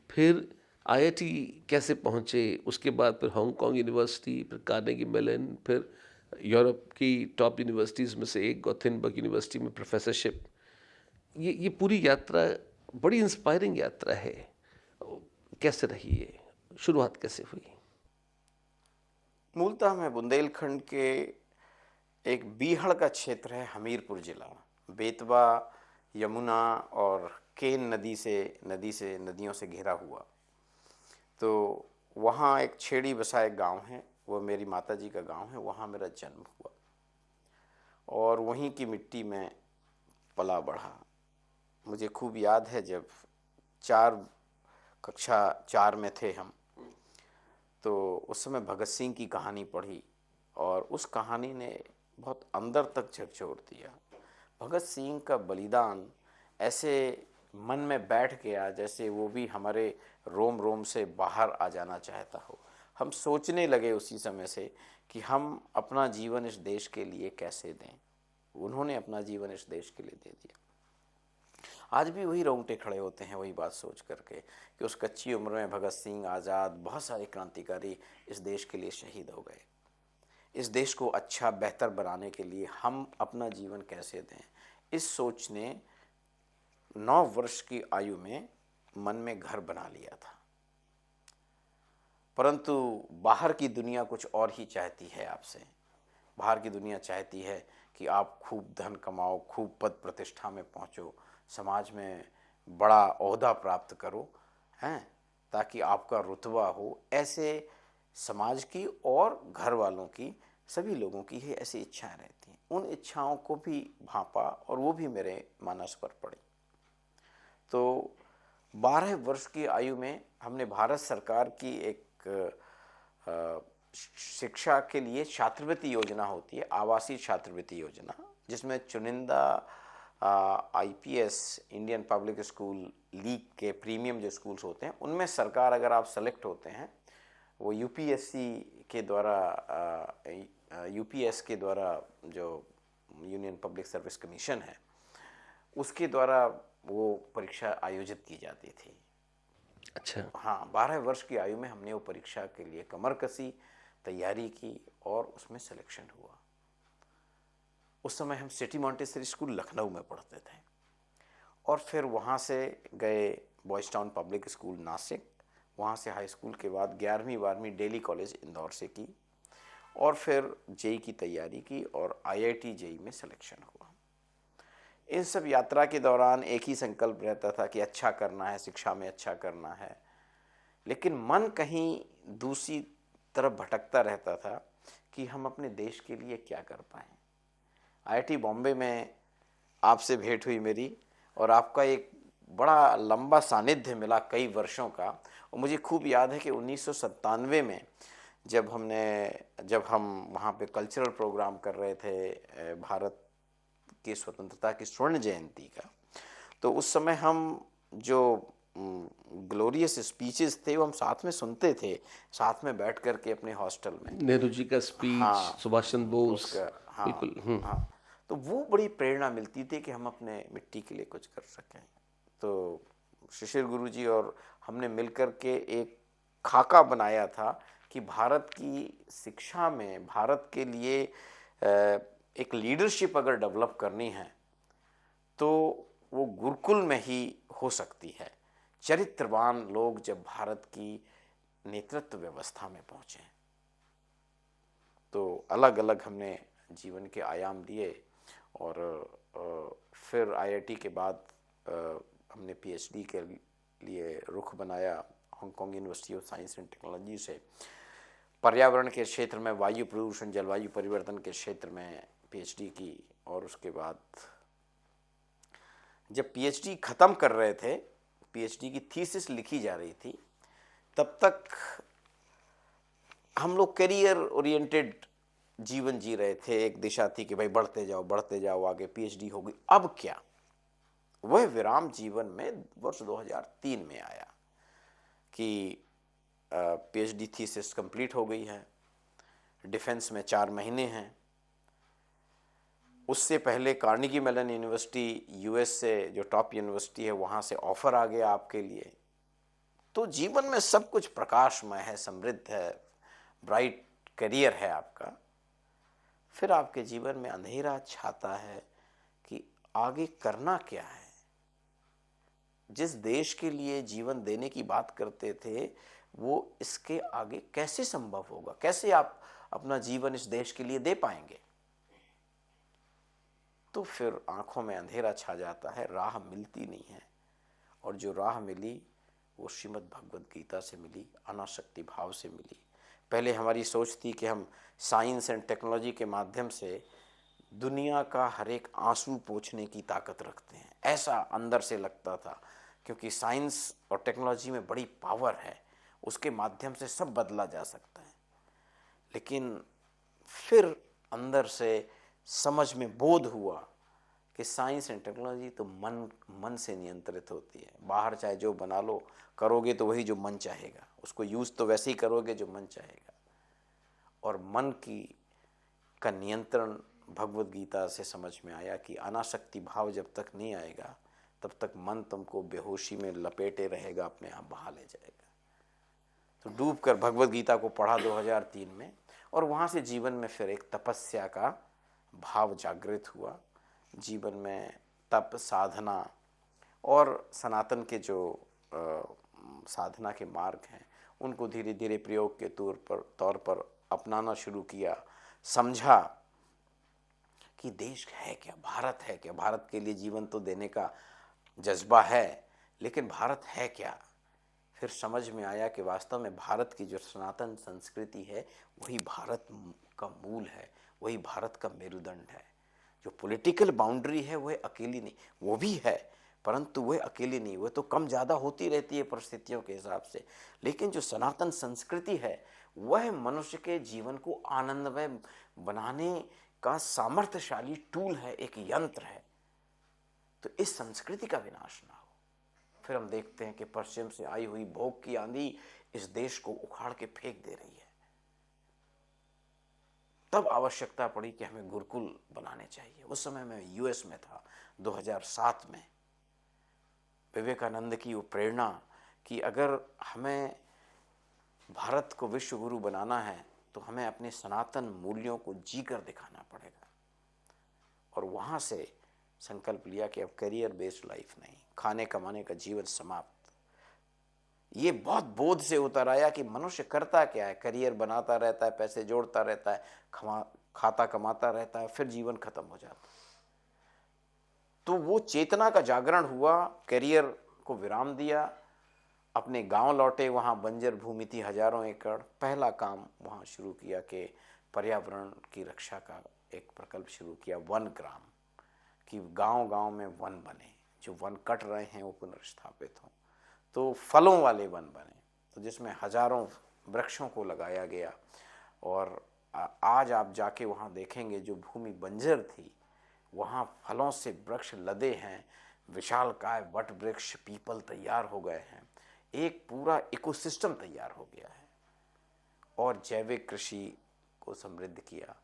फिर IIT कैसे पहुँचे, उसके बाद फिर हांगकांग यूनिवर्सिटी, फिर कार्नेगी मेलन, फिर यूरोप की टॉप यूनिवर्सिटीज़ में से एक गोथेनबर्ग यूनिवर्सिटी में प्रोफेसरशिप। ये पूरी यात्रा बड़ी इंस्पायरिंग यात्रा है। कैसे रही है, शुरुआत कैसे हुई? मूलतः मैं बुंदेलखंड के एक बीहड़ का क्षेत्र है, हमीरपुर जिला, बेतवा, यमुना और केन नदियों से घिरा हुआ। तो वहाँ एक छेड़ी बसा एक गाँव है, वो मेरी माताजी का गांव है। वहाँ मेरा जन्म हुआ और वहीं की मिट्टी में पला बढ़ा। मुझे खूब याद है जब कक्षा 4 में थे हम, तो उस समय भगत सिंह की कहानी पढ़ी और उस कहानी ने बहुत अंदर तक झकझोर दिया। भगत सिंह का बलिदान ऐसे मन में बैठ गया जैसे वो भी हमारे रोम रोम से बाहर आ जाना चाहता हो। हम सोचने लगे उसी समय से कि हम अपना जीवन इस देश के लिए कैसे दें। उन्होंने अपना जीवन इस देश के लिए दे दिया। आज भी वही रोंगटे खड़े होते हैं वही बात सोच करके कि उस कच्ची उम्र में भगत सिंह, आज़ाद, बहुत सारे क्रांतिकारी इस देश के लिए शहीद हो गए। इस देश को अच्छा बेहतर बनाने के लिए हम अपना जीवन कैसे दें, इस सोच ने 9 वर्ष की आयु में मन में घर बना लिया था। परंतु बाहर की दुनिया कुछ और ही चाहती है आपसे। बाहर की दुनिया चाहती है कि आप खूब धन कमाओ, खूब पद प्रतिष्ठा में पहुंचो, समाज में बड़ा ओहदा प्राप्त करो, हैं, ताकि आपका रुतबा हो। ऐसे समाज की और घर वालों की, सभी लोगों की ही ऐसी इच्छाएं रहती हैं। उन इच्छाओं को भी भांपा और वो भी मेरे मानस पर पड़ी। तो 12 वर्ष की आयु में हमने भारत सरकार की एक शिक्षा के लिए छात्रवृत्ति योजना होती है, आवासीय छात्रवृत्ति योजना, जिसमें चुनिंदा IPS, Indian public school league के प्रीमियम जो स्कूल्स होते हैं, उनमें सरकार अगर आप सेलेक्ट होते हैं, वो यूपीएससी के द्वारा, यूपीएस के द्वारा, जो यूनियन पब्लिक सर्विस कमीशन है, उसके द्वारा वो परीक्षा आयोजित की जाती थी। अच्छा। हाँ, 12 वर्ष की आयु में हमने वो परीक्षा के लिए कमर कसी, तैयारी की और उसमें सिलेक्शन हुआ। उस समय हम सिटी मॉन्टेसरी स्कूल लखनऊ में पढ़ते थे और फिर वहाँ से गए boys town public school Nashik. वहाँ से हाई स्कूल के बाद 11वीं 12वीं दिल्ली कॉलेज इंदौर से की और फिर जेई की तैयारी की और आईआईटी जेई में सिलेक्शन हुआ। इन सब यात्रा के दौरान एक ही संकल्प रहता था कि अच्छा करना है, शिक्षा में अच्छा करना है, लेकिन मन कहीं दूसरी तरफ भटकता रहता था कि हम अपने देश के लिए क्या कर पाएँ। आईआईटी बॉम्बे में आपसे भेंट हुई मेरी और आपका एक बड़ा लंबा सानिध्य मिला कई वर्षों का। और मुझे खूब याद है कि 1997 में जब हम वहाँ पे कल्चरल प्रोग्राम कर रहे थे भारत की स्वतंत्रता की स्वर्ण जयंती का, तो उस समय हम जो ग्लोरियस स्पीचेस थे वो हम साथ में सुनते थे, साथ में बैठ कर के अपने हॉस्टल में। नेहरू जी का स्पीच, हाँ, सुभाष चंद्र बोस, उसका, हाँ, बिल्कुल। हाँ, तो वो बड़ी प्रेरणा मिलती थी कि हम अपने मिट्टी के लिए कुछ कर सकें। तो शिशिर गुरुजी और हमने मिलकर के एक खाका बनाया था कि भारत की शिक्षा में भारत के लिए एक लीडरशिप अगर डेवलप करनी है तो वो गुरुकुल में ही हो सकती है। चरित्रवान लोग जब भारत की नेतृत्व व्यवस्था में पहुँचे, तो अलग अलग हमने जीवन के आयाम लिए और फिर आईआईटी के बाद हमने पीएचडी के लिए रुख बनाया Hong Kong university of science and technology से। पर्यावरण के क्षेत्र में, वायु प्रदूषण, जलवायु परिवर्तन के क्षेत्र में पीएचडी की और उसके बाद जब पीएचडी ख़त्म कर रहे थे, पीएचडी की थीसिस लिखी जा रही थी, तब तक हम लोग करियर ओरिएंटेड जीवन जी रहे थे। एक दिशा थी कि भाई बढ़ते जाओ आगे, पीएचडी हो गई, अब क्या। वह विराम जीवन में वर्ष 2003 में आया कि पीएचडी थीसिस कंप्लीट हो गई है, डिफेंस में 4 महीने हैं। उससे पहले कार्नेगी मेलन यूनिवर्सिटी, यूएस से जो टॉप यूनिवर्सिटी है, वहाँ से ऑफर आ गया आपके लिए। तो जीवन में सब कुछ प्रकाशमय है, समृद्ध है, ब्राइट करियर है आपका। फिर आपके जीवन में अंधेरा छाता है कि आगे करना क्या है। जिस देश के लिए जीवन देने की बात करते थे, वो इसके आगे कैसे संभव होगा, कैसे आप अपना जीवन इस देश के लिए दे पाएंगे। तो फिर आंखों में अंधेरा छा जाता है, राह मिलती नहीं है। और जो राह मिली वो श्रीमद् भगवद गीता से मिली, अनासक्ति भाव से मिली। पहले हमारी सोच थी कि हम साइंस एंड टेक्नोलॉजी के माध्यम से दुनिया का हर एक आंसू पोंछने की ताकत रखते हैं, ऐसा अंदर से लगता था, क्योंकि साइंस और टेक्नोलॉजी में बड़ी पावर है, उसके माध्यम से सब बदला जा सकता है। लेकिन फिर अंदर से समझ में बोध हुआ कि साइंस एंड टेक्नोलॉजी तो मन से नियंत्रित होती है। बाहर चाहे जो बना लो, करोगे तो वही जो मन चाहेगा, उसको यूज़ तो वैसे ही करोगे जो मन चाहेगा। और मन का नियंत्रण भगवत गीता से समझ में आया कि अनासक्ति भाव जब तक नहीं आएगा तब तक मन तुमको बेहोशी में लपेटे रहेगा, अपने आप बहा ले जाएगा। तो डूब कर भगवत गीता को पढ़ा 2003 में, और वहाँ से जीवन में फिर एक तपस्या का भाव जागृत हुआ। जीवन में तप, साधना और सनातन के जो साधना के मार्ग हैं उनको धीरे धीरे प्रयोग के तौर पर अपनाना शुरू किया। समझा कि देश है क्या, भारत है क्या, भारत के लिए जीवन तो देने का जज्बा है, लेकिन भारत है क्या। फिर समझ में आया कि वास्तव में भारत की जो सनातन संस्कृति है वही भारत का मूल है, वही भारत का मेरुदंड है। जो पॉलिटिकल बाउंड्री है वह अकेली नहीं, वो भी है, परंतु वह अकेली नहीं, वह तो कम ज़्यादा होती रहती है परिस्थितियों के हिसाब से। लेकिन जो सनातन संस्कृति है वह मनुष्य के जीवन को आनंदमय बनाने का सामर्थ्यशाली टूल है, एक यंत्र है। तो इस संस्कृति का विनाश ना हो। फिर हम देखते हैं कि पश्चिम से आई हुई भोग की आंधी इस देश को उखाड़ के फेंक दे रही है। तब आवश्यकता पड़ी कि हमें गुरुकुल बनाने चाहिए। उस समय मैं यूएस में था 2007 में। विवेकानंद की वो प्रेरणा कि अगर हमें भारत को विश्व गुरु बनाना है तो हमें अपने सनातन मूल्यों को जीकर दिखाना पड़ेगा। और वहाँ से संकल्प लिया कि अब करियर बेस्ड लाइफ नहीं, खाने कमाने का जीवन समाप्त। ये बहुत बोध से उतर आया कि मनुष्य करता क्या है, करियर बनाता रहता है, पैसे जोड़ता रहता है, खाता कमाता रहता है, फिर जीवन खत्म हो जाता है। तो वो चेतना का जागरण हुआ, करियर को विराम दिया, अपने गांव लौटे। वहाँ बंजर भूमि थी हजारों एकड़। पहला काम वहाँ शुरू किया कि पर्यावरण की रक्षा का एक प्रकल्प शुरू किया, वन ग्राम, कि गांव-गांव में वन बने, जो वन कट रहे हैं वो पुनर्स्थापित हों। तो फलों वाले वन बने, तो जिसमें हजारों वृक्षों को लगाया गया। और आज आप जाके वहाँ देखेंगे जो भूमि बंजर थी वहाँ फलों से वृक्ष लदे हैं, विशालकाय वट वृक्ष पीपल तैयार हो गए हैं, एक पूरा इकोसिस्टम तैयार हो गया है। और जैविक कृषि को समृद्ध किया।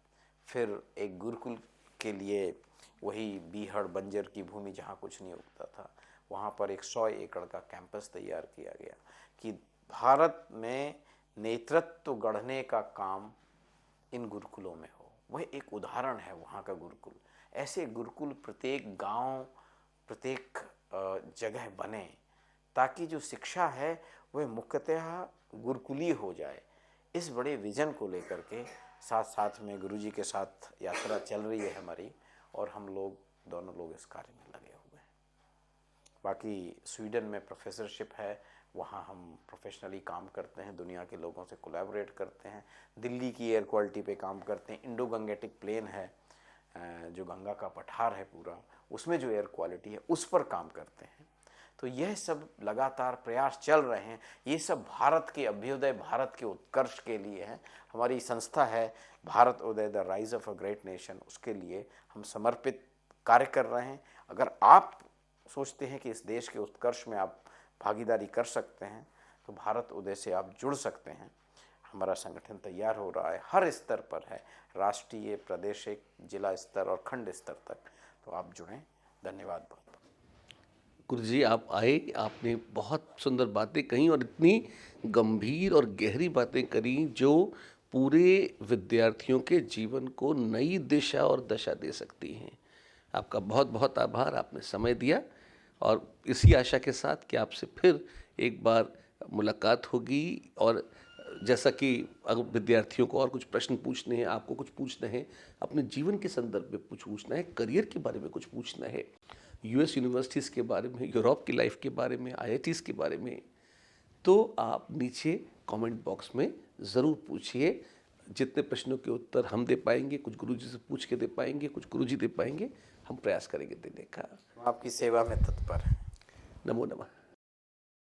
फिर एक गुरुकुल के लिए वही बीहड़ बंजर की भूमि जहाँ कुछ नहीं उगता था, वहाँ पर एक 100 एकड़ का कैंपस तैयार किया गया कि भारत में नेतृत्व गढ़ने का काम इन गुरुकुलों में हो। वह एक उदाहरण है वहाँ का गुरुकुल। ऐसे गुरुकुल प्रत्येक गांव, प्रत्येक जगह बने, ताकि जो शिक्षा है वह मुख्यतः गुरुकुलीय हो जाए। इस बड़े विजन को लेकर के साथ साथ में गुरुजी के साथ यात्रा चल रही है हमारी, और हम लोग दोनों लोग इस कार्य में लगे हुए हैं। बाकी स्वीडन में प्रोफेसरशिप है, वहाँ हम प्रोफेशनली काम करते हैं, दुनिया के लोगों से कोलैबोरेट करते हैं। दिल्ली की एयर क्वालिटी पे काम करते हैं। इंडो गंगेटिक प्लेन है, जो गंगा का पठार है पूरा, उसमें जो एयर क्वालिटी है उस पर काम करते हैं। तो यह सब लगातार प्रयास चल रहे हैं। ये सब भारत के अभ्युदय, भारत के उत्कर्ष के लिए है। हमारी संस्था है Bharat Uday, the rise of a great nation, उसके लिए हम समर्पित कार्य कर रहे हैं। अगर आप सोचते हैं कि इस देश के उत्कर्ष में आप भागीदारी कर सकते हैं तो भारत उदय से आप जुड़ सकते हैं। हमारा संगठन तैयार हो रहा है, हर स्तर पर है, राष्ट्रीय, प्रादेशिक, जिला स्तर और खंड स्तर तक। तो आप जुड़ें। धन्यवाद बहुत। गुरुजी आप आए, आपने बहुत सुंदर बातें कही और इतनी गंभीर और गहरी बातें करी जो पूरे विद्यार्थियों के जीवन को नई दिशा और दशा दे सकती हैं। आपका बहुत बहुत आभार, आपने समय दिया। और इसी आशा के साथ कि आपसे फिर एक बार मुलाकात होगी, और जैसा कि अगर विद्यार्थियों को और कुछ प्रश्न पूछने हैं, आपको कुछ पूछना है, अपने जीवन के संदर्भ में कुछ पूछना है, करियर के बारे में कुछ पूछना है, यूएस यूनिवर्सिटीज़ के बारे में, यूरोप की लाइफ के बारे में, आईआईटीज़ के बारे में, तो आप नीचे कमेंट बॉक्स में ज़रूर पूछिए। जितने प्रश्नों के उत्तर हम दे पाएंगे, कुछ गुरुजी से पूछ के दे पाएंगे, कुछ गुरुजी दे पाएंगे, हम प्रयास करेंगे देने का। आपकी सेवा में तत्पर हैं। नमो नमः।